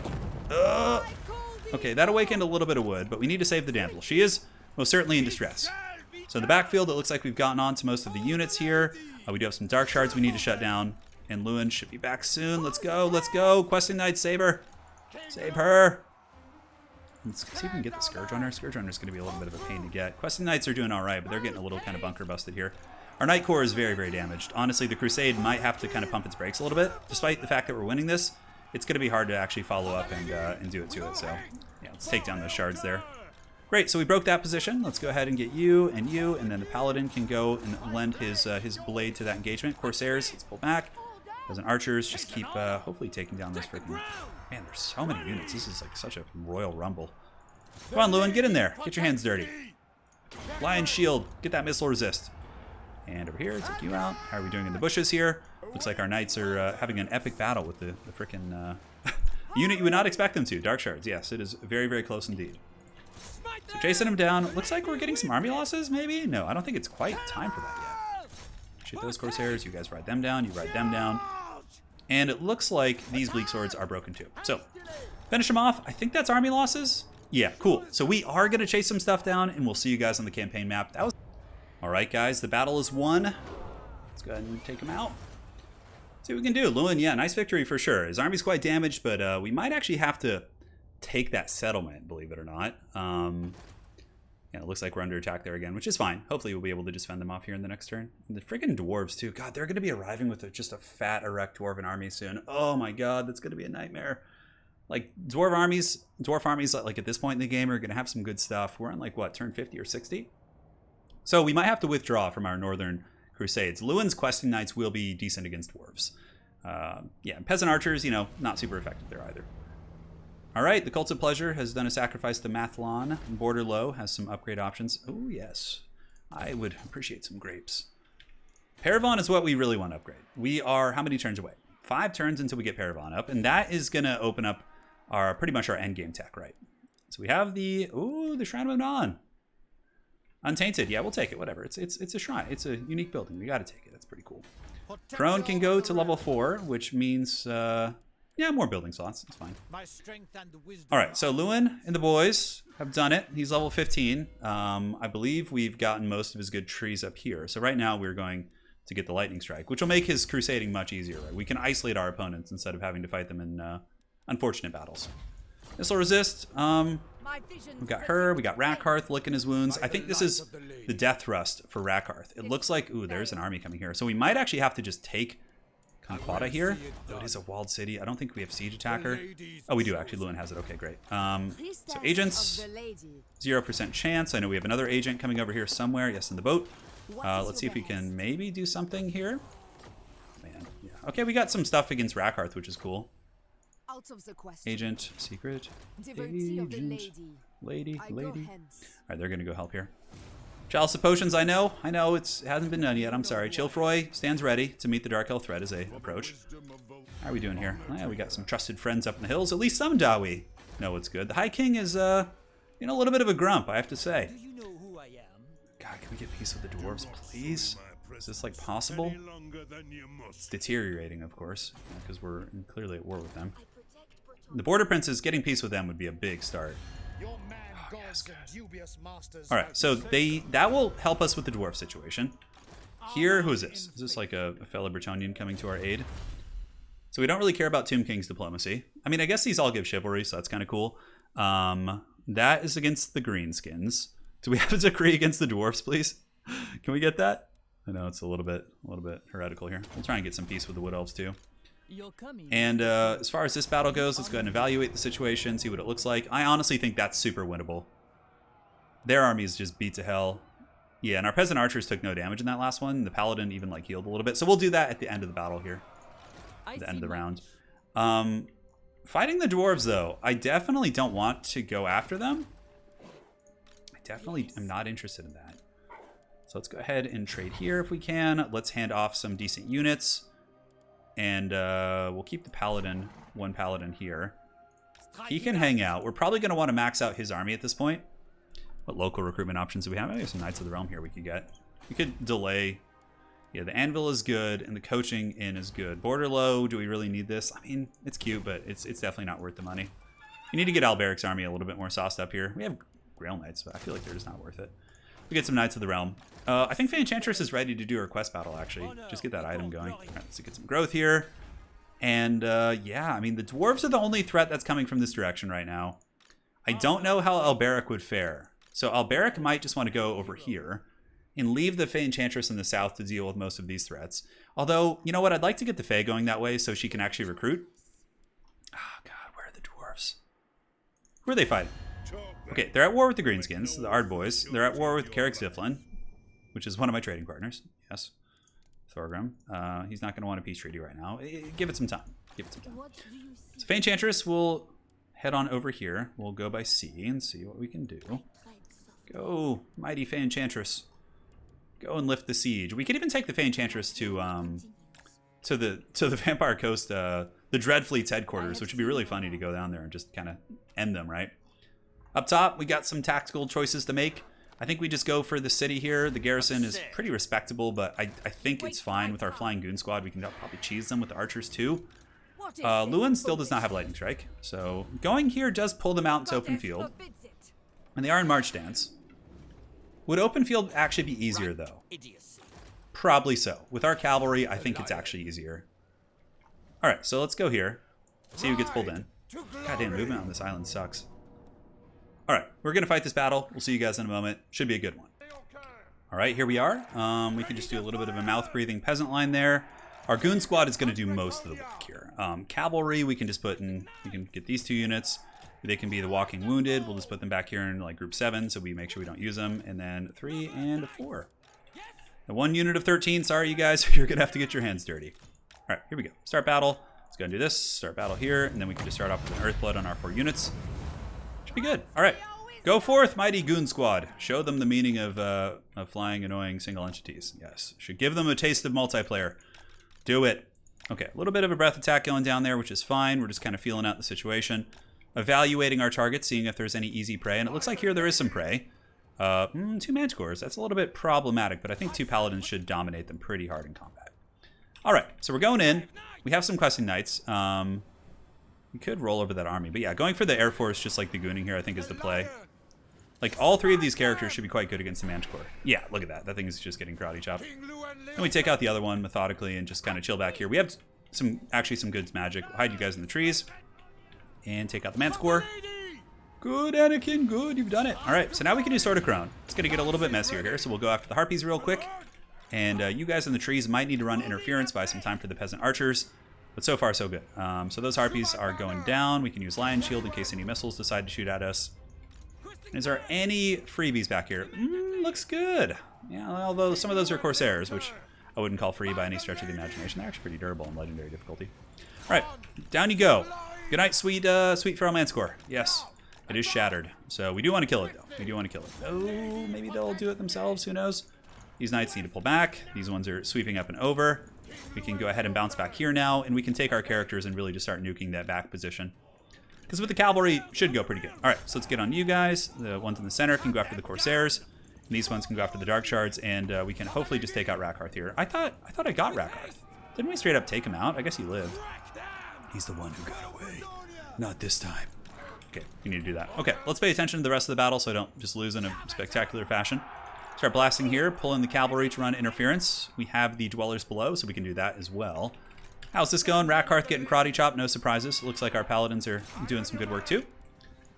Okay, that awakened a little bit of wood, but we need to save the damsel. She is most certainly in distress. So in the backfield, it looks like we've gotten on to most of the units here. We do have some dark shards we need to shut down. And Lewin should be back soon. Let's go, let's go. Questing Knight, save her. Save her. Let's see if we can get the Scourge on her. Scourge on her is going to be a little bit of a pain to get. Questing Knights are doing all right, but they're getting a little kind of bunker busted here. Our Knight Corps is very, very damaged. Honestly, the Crusade might have to kind of pump its brakes a little bit. Despite the fact that we're winning this, it's going to be hard to actually follow up and do it to it. So, yeah, let's take down those shards there. Great, so we broke that position. Let's go ahead and get you, and then the Paladin can go and lend his blade to that engagement. Corsairs, let's pull back. As an archers, just keep hopefully taking down this freaking... Man, there's so many units. This is like such a royal rumble. Come on, Lewin, get in there. Get your hands dirty. Lion Shield, get that missile resist. And over here, take you out. How are we doing in the bushes here? Looks like our knights are having an epic battle with the freaking unit you would not expect them to. Dark Shards, yes, it is very, very close indeed. So chasing them down. Looks like we're getting some army losses, maybe? No, I don't think it's quite time for that yet. Shoot those Corsairs. You guys ride them down. You ride them down. And it looks like these Bleak Swords are broken too. So, finish them off. I think that's army losses. Yeah, cool. So we are going to chase some stuff down, and we'll see you guys on the campaign map. That was... All right, guys. The battle is won. Let's go ahead and take them out. See what we can do. Lewin, yeah, nice victory for sure. His army's quite damaged, but we might actually have to take that settlement, believe it or not. Yeah, it looks like we're under attack there again, which is fine. Hopefully we'll be able to just fend them off here in the next turn. And the freaking dwarves too. God, they're going to be arriving with just a fat, erect dwarven army soon. Oh my god, that's going to be a nightmare. Like, dwarf armies, like at this point in the game, are going to have some good stuff. We're on like, what, turn 50 or 60? So we might have to withdraw from our northern crusades. Lewin's questing knights will be decent against dwarves. Yeah, peasant archers, you know, not super effective there either. All right, the Cult of Pleasure has done a sacrifice to Mathlon. Border Low has some upgrade options. Oh, yes. I would appreciate some grapes. Paravon is what we really want to upgrade. We are how many turns away? 5 turns until we get Paravon up, and that is going to open up our pretty much our endgame tech, right? So we have the Shrine of Anon. Untainted, yeah, we'll take it, whatever. It's a shrine. It's a unique building. We got to take it. That's pretty cool. Drone can go to level 4, which means... yeah, more building slots. It's fine. All right, so Lewin and the boys have done it. He's level 15. I believe we've gotten most of his good trees up here. So right now we're going to get the lightning strike, which will make his crusading much easier. Right? We can isolate our opponents instead of having to fight them in unfortunate battles. Missile resist. We got her. We got Rakarth licking his wounds. I think this is the death thrust for Rakarth. It looks like, ooh, there's an army coming here. So we might actually have to just take Conquata here, though it is a walled city. I don't think we have siege attacker. Oh, we do actually. Lewin has it. Okay, great. So agents, 0% chance. I know we have another agent coming over here somewhere. Yes, in the boat. Let's see if we can maybe do something here. Man, yeah. Okay, we got some stuff against Rakarth, which is cool. Agent, secret, agent, lady. All right, they're gonna go help here. Chalice of Potions, I know it hasn't been done yet. I'm sorry. Chilfroy stands ready to meet the Dark Elf threat as they approach. How are we doing here? Oh, yeah, we got some trusted friends up in the hills. At least some Dawi know what's good. The High King is, a little bit of a grump, I have to say. God, can we get peace with the dwarves, please? Is this, like, possible? It's deteriorating, of course, because we're clearly at war with them. The Border Princes, getting peace with them would be a big start. Oh, yes, good. All right, so that will help us with the dwarf situation. Here, who is this? Is this like a fellow Bretonnian coming to our aid? So we don't really care about Tomb King's diplomacy. I mean, I guess these all give chivalry, so that's kind of cool. That is against the Greenskins. Do we have a decree against the dwarfs, please? Can we get that? I know it's a little bit heretical here. We'll try and get some peace with the Wood Elves too. And as far as this battle goes, let's go ahead and evaluate the situation, see what it looks like. I honestly think that's super winnable. Their armies just beat to hell. Yeah, and our peasant archers took no damage in that last one. The paladin even healed a little bit. So we'll do that at the end of the battle here. At the end of the round. Fighting the dwarves, though, I definitely don't want to go after them. I definitely am not interested in that. So let's go ahead and trade here if we can. Let's hand off some decent units. And we'll keep the paladin, one paladin here. He can hang out. We're probably going to want to max out his army at this point. What local recruitment options do we have? Maybe some Knights of the Realm here we could get. We could delay. Yeah, the anvil is good, and the coaching in is good. Border low, do we really need this? I mean, it's cute, but it's definitely not worth the money. We need to get Alberic's army a little bit more sauced up here. We have Grail Knights, but I feel like they're just not worth it. We get some Knights of the Realm. I think Fay Enchantress is ready to do her quest battle, actually. Just get that item going. All right, let's get some growth here. And, yeah, I mean, the dwarves are the only threat that's coming from this direction right now. I don't know how Alberic would fare. So Alberic might just want to go over here and leave the Fay Enchantress in the south to deal with most of these threats. Although, you know what? I'd like to get the Fay going that way so she can actually recruit. Oh, God, where are the dwarves? Who are they fighting? Okay, they're at war with the Greenskins, the Ard Boys. They're at war with Carrick Ziflin, which is one of my trading partners. Yes. Thorgrim. He's not going to want a peace treaty right now. Give it some time. Give it some time. So Fay Enchantress will head on over here. We'll go by sea and see what we can do. Go, mighty Fay Enchantress. Go and lift the siege. We could even take the Fay Enchantress to the Vampire Coast, the Dreadfleet's headquarters, which would be really funny to go down there and just kind of end them, right? Up top, we got some tactical choices to make. I think we just go for the city here. The garrison is pretty respectable, but I think it's fine with our flying goon squad. We can probably cheese them with the archers too. Lewin still does not have lightning strike, so going here does pull them out into open field. And they are in march stance. Would open field actually be easier, though? Probably so. With our cavalry, I think it's actually easier. All right, so let's go here. See who gets pulled in. Goddamn, movement on this island sucks. All right, we're going to fight this battle. We'll see you guys in a moment. Should be a good one. All right, here we are. We can just do a little bit of a mouth-breathing peasant line there. Our goon squad is going to do most of the work here. Cavalry, we can just put in... We can get these two units. They can be the walking wounded. We'll just put them back here in like group 7 so we make sure we don't use them. And then 3 and 4. The 1 unit of 13. Sorry, you guys. You're going to have to get your hands dirty. All right, here we go. Start battle. Let's go and do this. Start battle here. And then we can just start off with an Earthblood on our 4 units. Should be good. All right. Go forth, mighty goon squad. Show them the meaning of flying annoying single entities. Yes. Should give them a taste of multiplayer. Do it. Okay, a little bit of a breath attack going down there, which is fine. We're just kind of feeling out the situation. Evaluating our targets, seeing if there's any easy prey. And it looks like here there is some prey. 2 Manticores. That's a little bit problematic, but I think 2 Paladins should dominate them pretty hard in combat. All right, so we're going in. We have some questing knights. We could roll over that army. But yeah, going for the Air Force, just like the gooning here, I think is the play. Like, all 3 of these characters should be quite good against the Manticore. Yeah, look at that. That thing is just getting karate chopped. And we take out the other one methodically and just kind of chill back here. We have actually some good magic. We'll hide you guys in the trees. And take out the Manticore. Good, Anakin. Good. You've done it. All right. So now we can do Sword of Crown. It's going to get a little bit messier here. So we'll go after the Harpies real quick. And you guys in the trees might need to run interference, buy some time for the peasant archers. But so far, so good. So those Harpies are going down. We can use Lion Shield in case any missiles decide to shoot at us. Is there any freebies back here? Looks good. Yeah, although some of those are Corsairs, which I wouldn't call free by any stretch of the imagination. They're actually pretty durable in legendary difficulty. All right. Down you go. Good night, sweet Feral Manticore. Yes, it is shattered. So we do want to kill it, though. We do want to kill it. Oh, maybe they'll do it themselves. Who knows? These knights need to pull back. These ones are sweeping up and over. We can go ahead and bounce back here now, and we can take our characters and really just start nuking that back position. Because with the cavalry, should go pretty good. All right, so let's get on you guys. The ones in the center can go after the Corsairs. And these ones can go after the Dark Shards, and we can hopefully just take out Rakarth here. I thought I got Rakarth. Didn't we straight up take him out? I guess he lived. He's the one who got away. Not this time. Okay, we need to do that. Okay, let's pay attention to the rest of the battle so I don't just lose in a spectacular fashion. Start blasting here, pull in the cavalry to run interference. We have the Dwellers below, so we can do that as well. How's this going? Rakarth getting karate chopped, no surprises. Looks like our paladins are doing some good work too.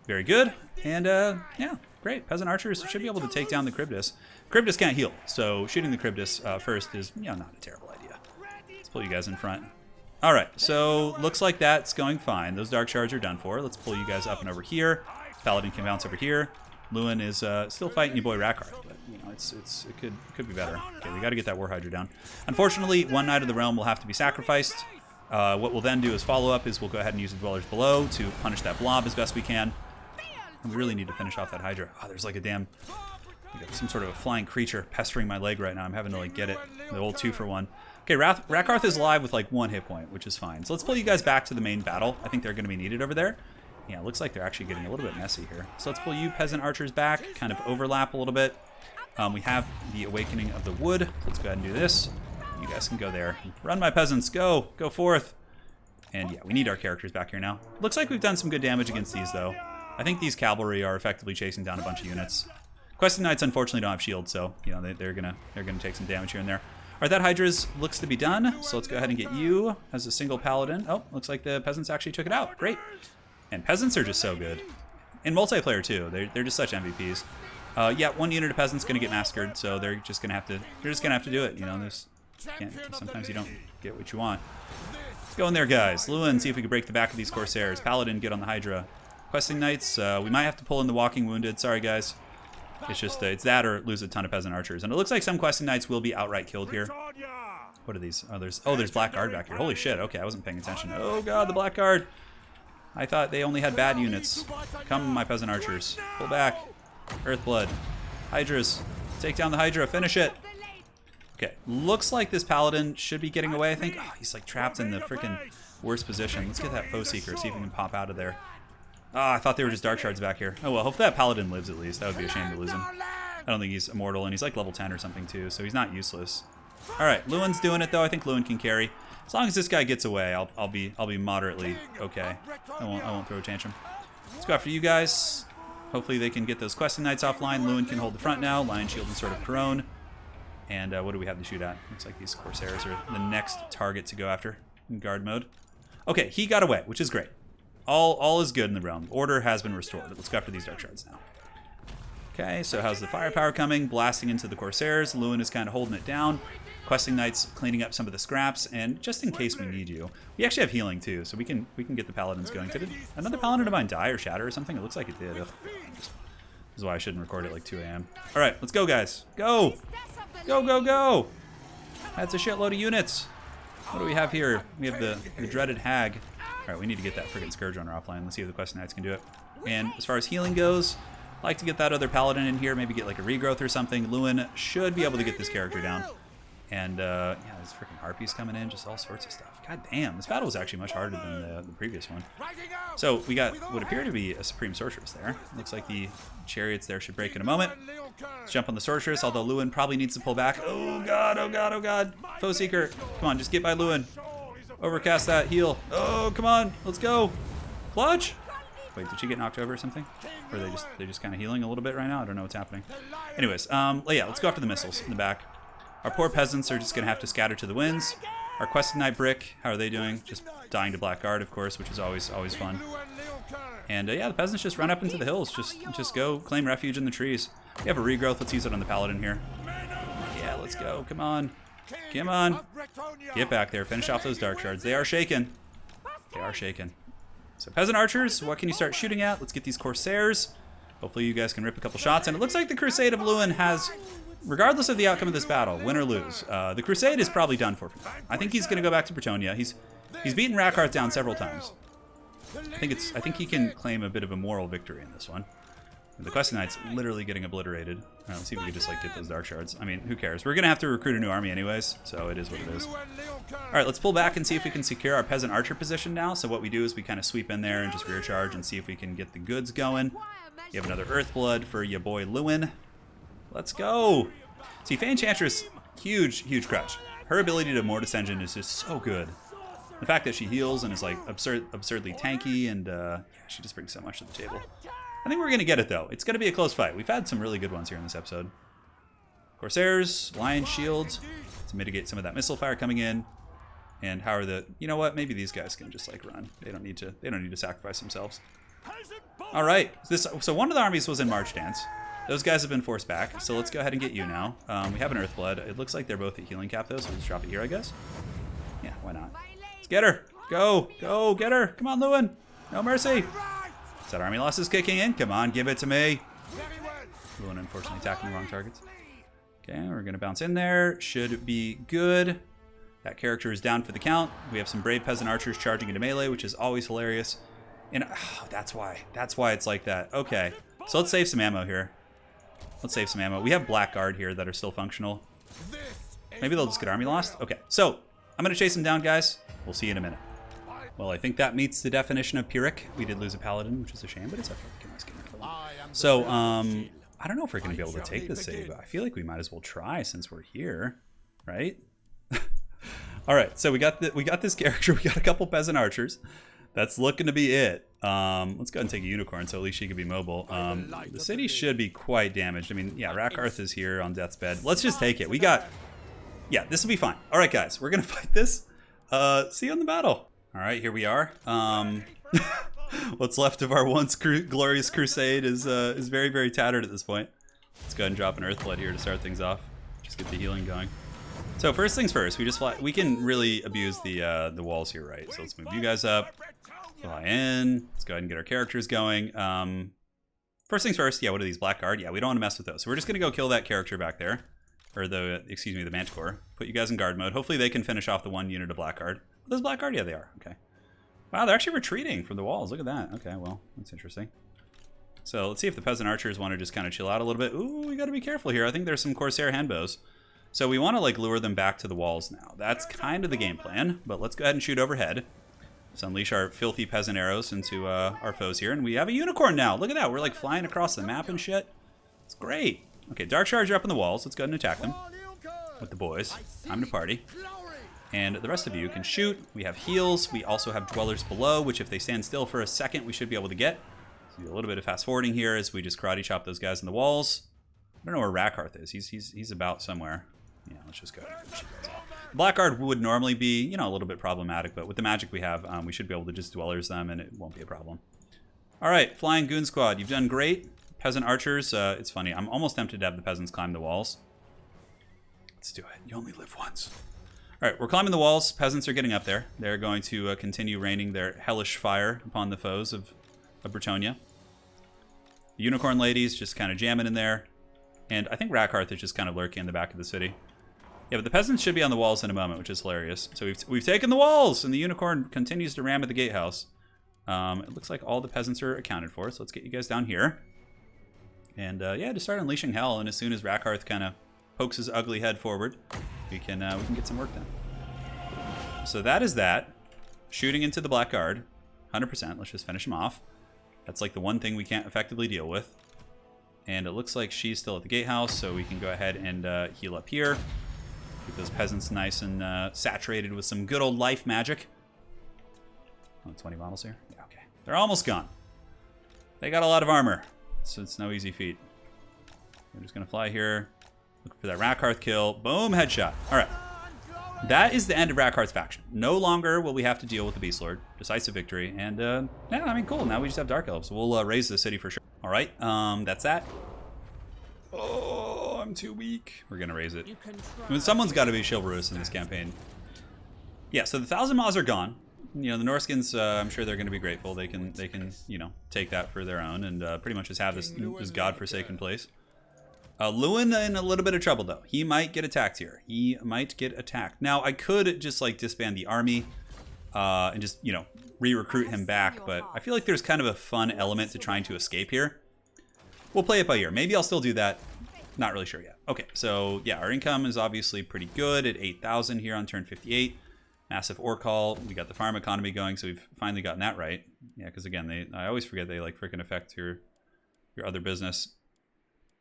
Very good. And yeah, great. Peasant archers should be able to take down the Cryptus. Cryptus can't heal, so shooting the Cryptus first is, you know, not a terrible idea. Let's pull you guys in front. All right, so looks like that's going fine. Those Dark Shards are done for. Let's pull you guys up and over here. Paladin can bounce over here. Lewin is still fighting your boy Rakarth, but you know it could be better. Okay, we got to get that War Hydra down. Unfortunately, 1 Knight of the Realm will have to be sacrificed. What we'll then do is follow up is we'll go ahead and use the Dwellers Below to punish that blob as best we can. And we really need to finish off that Hydra. Oh, there's like a damn, like some sort of a flying creature pestering my leg right now. I'm having to like get it, the old 2-for-1. Okay, Rakarth is alive with like 1 hit point, which is fine. So let's pull you guys back to the main battle. I think they're going to be needed over there. Yeah, it looks like they're actually getting a little bit messy here. So let's pull you peasant archers back, kind of overlap a little bit. We have the Awakening of the Wood. Let's go ahead and do this. You guys can go there. Run, my peasants, go forth. And yeah, we need our characters back here now. Looks like we've done some good damage against these though. I think these cavalry are effectively chasing down a bunch of units. Questing Knights unfortunately don't have shields, so you know they're gonna take some damage here and there. All right, that Hydra's looks to be done, so let's go ahead and get you as a single paladin. Oh, looks like the peasants actually took it out. Great. And peasants are just so good. In multiplayer too, they're just such MVPs. Yeah, 1 unit of peasants gonna get massacred, so they're just gonna have to do it. You know, sometimes you don't get what you want. Let's go in there, guys. Lewin, see if we can break the back of these Corsairs. Paladin, get on the Hydra. Questing Knights, we might have to pull in the Walking Wounded. Sorry, guys. It's just, it's that or lose a ton of peasant archers. And it looks like some Questing Knights will be outright killed here. What are these? Oh, there's Blackguard back here. Holy shit, okay, I wasn't paying attention. Oh god, the Blackguard. I thought they only had bad units. Come, my peasant archers. Pull back. Earthblood. Hydras. Take down the Hydra, finish it. Okay, looks like this Paladin should be getting away, I think. Oh, he's like trapped in the freaking worst position. Let's get that Foe Seeker, see if we can pop out of there. Ah, I thought they were just Dark Shards back here. Oh well, hopefully that Paladin lives at least. That would be a shame to lose him. I don't think he's immortal, and he's like level 10 or something too, so he's not useless. Alright, Lewin's doing it though. I think Lewin can carry. As long as this guy gets away, I'll be moderately okay. I won't throw a tantrum. Let's go after you guys. Hopefully they can get those Questing Knights offline. Lewin can hold the front now. Lion Shield and Sword of Corone. And what do we have to shoot at? Looks like these Corsairs are the next target to go after in guard mode. Okay, he got away, which is great. All is good in the realm. Order has been restored. Let's go after these Dark Shards now. Okay, so how's the firepower coming? Blasting into the Corsairs. Lewin is kind of holding it down. Questing Knights cleaning up some of the scraps, and just in case we need you, we actually have healing too, so we can get the Paladins going. Did another Paladin of mine die or shatter or something? It looks like it did. Ugh. This is why I shouldn't record at like 2 a.m. All right, let's go, guys. Go! Go, go, go! That's a shitload of units. What do we have here? We have the dreaded Hag. All right, we need to get that friggin' Scourge Runner offline. Let's see if the Questing Knights can do it. And as far as healing goes, I'd like to get that other Paladin in here, maybe get like a regrowth or something. Lewin should be able to get this character down. And yeah, there's freaking Harpies coming in, just all sorts of stuff. God damn, this battle was actually much harder than the previous one. So we got what appeared to be a Supreme Sorceress there. Looks like the chariots there should break in a moment. Let's jump on the Sorceress, although Lewin probably needs to pull back. Oh god, oh god, oh god. Foe Seeker, come on, just get by Lewin. Overcast that, heal. Oh, come on, let's go. Clutch? Wait, did she get knocked over or something? Or are they just kind of healing a little bit right now? I don't know what's happening. Anyways, yeah, let's go after the missiles in the back. Our poor peasants are just going to have to scatter to the winds. Our Questing Knight Brick, how are they doing? Just dying to Blackguard, of course, which is always fun. And yeah, the peasants just run up into the hills. Just go claim refuge in the trees. We have a regrowth. Let's use it on the Paladin here. Yeah, let's go. Come on. Come on. Get back there. Finish off those Dark Shards. They are shaken. They are shaken. So Peasant Archers, what can you start shooting at? Let's get these Corsairs. Hopefully you guys can rip a couple shots. And it looks like the Crusade of Lewin has, regardless of the outcome of this battle, win or lose, the Crusade is probably done for. I think he's going to go back to Bretonnia. He's beaten Rakarth down several times. I think he can claim a bit of a moral victory in this one. The Questing Knight's literally getting obliterated. Let's see if we can just like get those Dark Shards. I mean, who cares? We're gonna have to recruit a new army anyways, so it is what it is. All right, let's pull back and see if we can secure our Peasant Archer position now. So what we do is we kind of sweep in there and just rear charge and see if we can get the goods going. You have another Earthblood for your boy Lewin. Let's go. See, Fay Enchantress, huge crutch. Her ability to Mortis Engine is just so good. The fact that she heals and is like absurdly tanky, and yeah, she just brings so much to the table. I think we're going to get it, though. It's going to be a close fight. We've had some really good ones here in this episode. Corsairs, Lion Shield to mitigate some of that missile fire coming in. And how are the... You know what? Maybe these guys can just, like, run. They don't need to sacrifice themselves. All right. So one of the armies was in March Dance. Those guys have been forced back. So let's go ahead and get you now. We have an Earthblood. It looks like they're both at healing cap, though, so we'll just drop it here, I guess. Yeah, why not? Let's get her. Go. Go. Get her. Come on, Lewin. No mercy. Is that army losses kicking in? Come on, give it to me. Lewin unfortunately attacking the wrong targets. Okay, we're going to bounce in there. Should be good. That character is down for the count. We have some brave peasant archers charging into melee, which is always hilarious. And that's why it's like that. Okay, so let's save some ammo here. Let's save some ammo. We have blackguard here that are still functional. Maybe they'll just get army lost. Okay, so I'm gonna chase them down, guys. We'll see you in a minute. Well, I think that meets the definition of Pyrrhic. We did lose a paladin, which is a shame, but it's okay. We can always get it. So I don't know if we're gonna be able to take this save. I feel like we might as well try since we're here, right? All right, so we got this character. We got a couple peasant archers. That's looking to be it. Let's go ahead and take a unicorn, so at least she can be mobile. The city should be quite damaged. I mean, yeah, Rakarth is here on death's bed. Let's just take it. Yeah, this will be fine. All right, guys, we're gonna fight this. See you in the battle. All right, here we are. What's left of our once glorious crusade is very, very tattered at this point. Let's go ahead and drop an Earthblood here to start things off. Just get the healing going. So first things first, we can really abuse the walls here, right? So let's move you guys up, fly in. Let's go ahead and get our characters going. First things first, yeah, what are these, blackguard? Yeah, we don't want to mess with those. So we're just gonna go kill that character back there, or the manticore. Put you guys in guard mode. Hopefully they can finish off the one unit of blackguard. Are those blackguard? Yeah, they are. Okay. Wow, they're actually retreating from the walls. Look at that. Okay, well, that's interesting. So let's see if the peasant archers want to just kind of chill out a little bit. Ooh, we got to be careful here. I think there's some Corsair handbows. So we want to like lure them back to the walls now. That's kind of the game plan, but let's go ahead and shoot overhead. Let's unleash our filthy peasant arrows into our foes here, and we have a unicorn now. Look at that, we're like flying across the map and shit. It's great. Okay, Dark Charger up on the walls. Let's go ahead and attack them with the boys. Time to party. And the rest of you can shoot. We have heals. We also have dwellers below, which if they stand still for a second, we should be able to get. So do a little bit of fast forwarding here as we just karate chop those guys in the walls. I don't know where Rakarth is. He's about somewhere. Yeah, let's just go ahead and finish these guys off. Blackguard would normally be, you know, a little bit problematic, but with the magic we have, we should be able to just dwellers them and it won't be a problem. All right, Flying Goon Squad, you've done great. Peasant archers, it's funny. I'm almost tempted to have the peasants climb the walls. Let's do it. You only live once. All right, we're climbing the walls. Peasants are getting up there. They're going to continue raining their hellish fire upon the foes of Bretonnia. The unicorn ladies just kind of jamming in there. And I think Rakarth is just kind of lurking in the back of the city. Yeah, but the peasants should be on the walls in a moment, which is hilarious. So we've taken the walls, and the unicorn continues to ram at the gatehouse. It looks like all the peasants are accounted for, so let's get you guys down here. And yeah, just start unleashing hell, and as soon as Rakarth kind of pokes his ugly head forward, we can get some work done. So that is that. Shooting into the blackguard, 100%. Let's just finish him off. That's like the one thing we can't effectively deal with. And it looks like she's still at the gatehouse, so we can go ahead and heal up here. Keep those peasants nice and saturated with some good old life magic. Oh, 20 models here? Yeah, okay. They're almost gone. They got a lot of armor, so it's no easy feat. We're just going to fly here. Look for that Rakarth kill. Boom, headshot. All right. That is the end of Rakarth's faction. No longer will we have to deal with the Beast Lord. Decisive victory. And, yeah, I mean, cool. Now we just have Dark Elves. So we'll raise the city for sure. All right, that's that. Oh, I'm too weak. We're going to raise it. I mean, someone's got to be chivalrous in this campaign. Yeah, so the 1,000 Maws are gone. You know, the Norskins, I'm sure they're going to be grateful. They can, you know, take that for their own and pretty much just have this godforsaken place. Lewin in a little bit of trouble, though. He might get attacked here. He might get attacked. Now, I could just, like, disband the army and just, you know, re-recruit him back, but I feel like there's kind of a fun element to trying to escape here. We'll play it by ear. Maybe I'll still do that. Not really sure yet. Okay, so, yeah, our income is obviously pretty good at 8,000 here on turn 58. Massive ore call. We got the farm economy going, so we've finally gotten that right. Yeah, because, again, I always forget they, like, freaking affect your other business.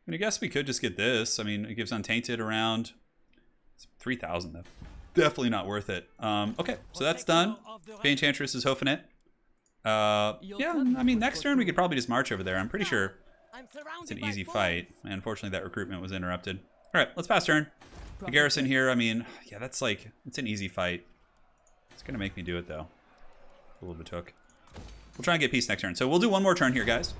I mean, I guess we could just get this. I mean, it gives Untainted around 3,000 though. Definitely not worth it. Okay, so that's done. Fay Enchantress is hoofing it. Yeah, I mean, next turn we could probably just march over there. I'm pretty sure it's an easy fight. And unfortunately, that recruitment was interrupted. All right, let's pass turn. The garrison here, I mean, yeah, that's like, it's an easy fight. It's going to make me do it, though. A little bit took. We'll try and get peace next turn. So we'll do one more turn here, guys.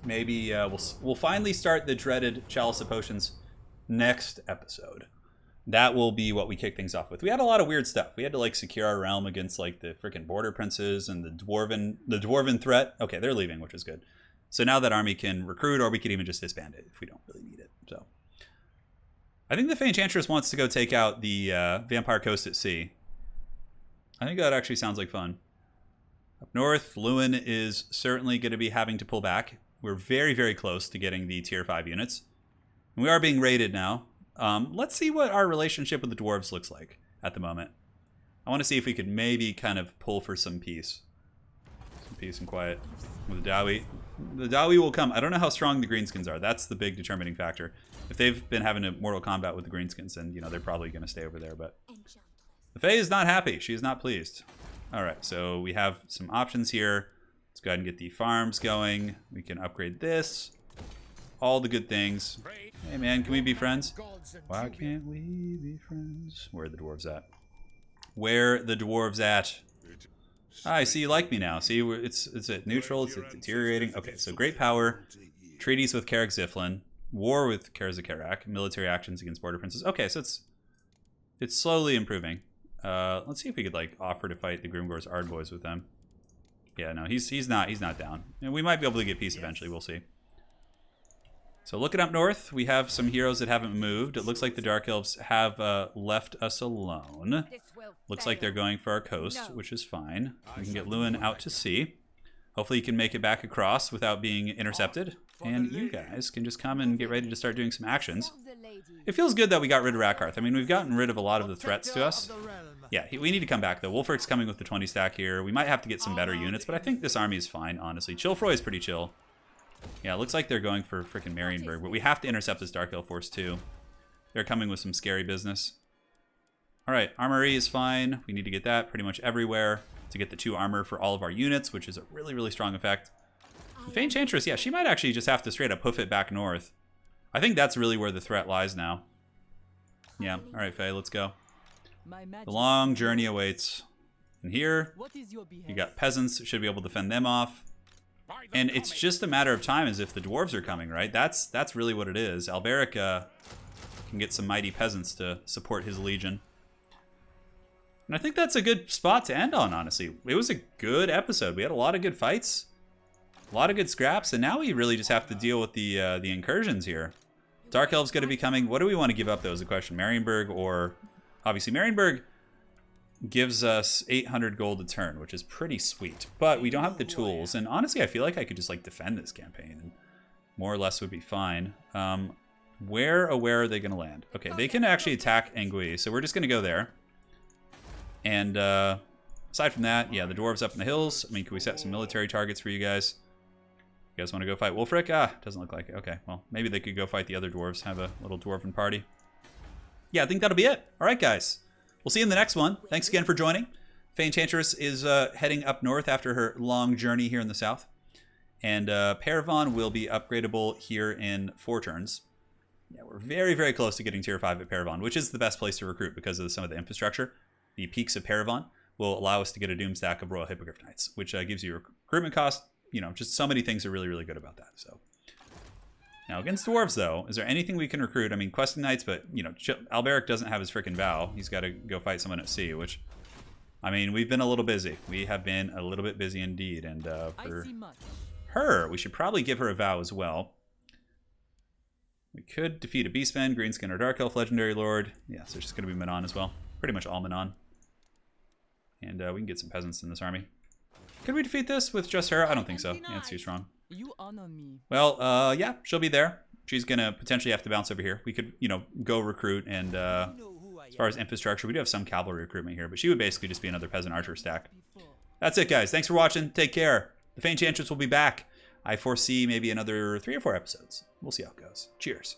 Maybe we'll finally start the dreaded Chalice of Potions next episode. That will be what we kick things off with. We had a lot of weird stuff. We had to like secure our realm against like the freaking border princes and the dwarven threat. Okay, they're leaving, which is good. So now that army can recruit, or we could even just disband it if we don't really need it. So I think the Fay Enchantress wants to go take out the Vampire Coast at Sea. I think that actually sounds like fun. Up north, Lewin is certainly going to be having to pull back. We're very, very close to getting the tier 5 units. And we are being raided now. Let's see what our relationship with the dwarves looks like at the moment. I want to see if we could maybe kind of pull for some peace. Some peace and quiet with the Dawi. The Dawi will come. I don't know how strong the Greenskins are. That's the big determining factor. If they've been having a Mortal Kombat with the Greenskins, then, you know, they're probably going to stay over there. But the Fae is not happy. She is not pleased. All right, so we have some options here. Let's go ahead and get the farms going. We can upgrade this. All the good things. Hey, man, can we be friends? Why can't we be friends? Where are the dwarves at? Where are the dwarves at? I see you like me now. See, it's at neutral. It's deteriorating. Okay, so great power. Treaties with Carrick Ziflin. War with Karazakarak. Military actions against border princes. Okay, so it's slowly improving. Let's see if we could like offer to fight the Grimgor's Ardboys with them. Yeah, no, he's not down. And we might be able to get peace eventually. We'll see. So looking up north, we have some heroes that haven't moved. It looks like the Dark Elves have left us alone. Looks like they're going for our coast, which is fine. We can get Lewin out to sea. Hopefully he can make it back across without being intercepted. And you guys can just come and get ready to start doing some actions. It feels good that we got rid of Rakarth. I mean, we've gotten rid of a lot of the threats to us. Yeah, we need to come back, though. Wulfric's coming with the 20 stack here. We might have to get some better units, but I think this army is fine, honestly. Chilfroy is pretty chill. Yeah, it looks like they're going for freaking Marienburg, but we have to intercept this Dark Elf force, too. They're coming with some scary business. All right, Armory is fine. We need to get that pretty much everywhere to get the 2 armor for all of our units, which is a really, really strong effect. The Fay Enchantress, yeah, she might actually just have to straight up hoof it back north. I think that's really where the threat lies now. Yeah, all right, Faye, let's go. The long journey awaits. And here, you got peasants, should be able to fend them off. And it's just a matter of time as if the dwarves are coming, right? That's really what it is. Alberic can get some mighty peasants to support his legion. And I think that's a good spot to end on, honestly. It was a good episode. We had a lot of good fights. A lot of good scraps, and now we really just have to deal with the incursions here. Dark Elves going to be coming. What do we want to give up, though, is the question. Marienburg or... Obviously, Marienburg gives us 800 gold a turn, which is pretty sweet. But we don't have the tools, and honestly, I feel like I could just like defend this campaign, and more or less would be fine. Where are they going to land? Okay, they can actually attack Engui, so we're just going to go there. And aside from that, yeah, the dwarves up in the hills. I mean, can we set some military targets for you guys? You guys want to go fight Wulfric? Ah, doesn't look like it. Okay, well, maybe they could go fight the other dwarves, have a little dwarven party. Yeah, I think that'll be it. All right, guys. We'll see you in the next one. Thanks again for joining. Fay Enchantress is heading up north after her long journey here in the south. And Paravon will be upgradable here in 4 turns. Yeah, we're very, very close to getting tier 5 at Paravon, which is the best place to recruit because of some of the infrastructure. The peaks of Paravon will allow us to get a Doom stack of Royal Hippogriff Knights, which gives you recruitment cost. You know, just so many things are really, really good about that. So now against dwarves, though, is there anything we can recruit? I mean, questing knights, but you know, Alberic doesn't have his freaking vow. He's got to go fight someone at sea, which, I mean, we've been a little busy. We have been a little bit busy indeed, and for her, we should probably give her a vow as well. We could defeat a Beastman, Greenskin, or Dark Elf Legendary Lord. Yeah, so it's just going to be Manon as well. Pretty much all Manon. And we can get some peasants in this army. Could we defeat this with just her? I don't think so. Yeah, it's too strong. You honor me. Well, yeah, she'll be there. She's going to potentially have to bounce over here. We could, you know, go recruit. And as far as infrastructure, we do have some cavalry recruitment here. But she would basically just be another peasant archer stack. That's it, guys. Thanks for watching. Take care. The Fay Enchantress will be back. I foresee maybe another 3 or 4 episodes. We'll see how it goes. Cheers.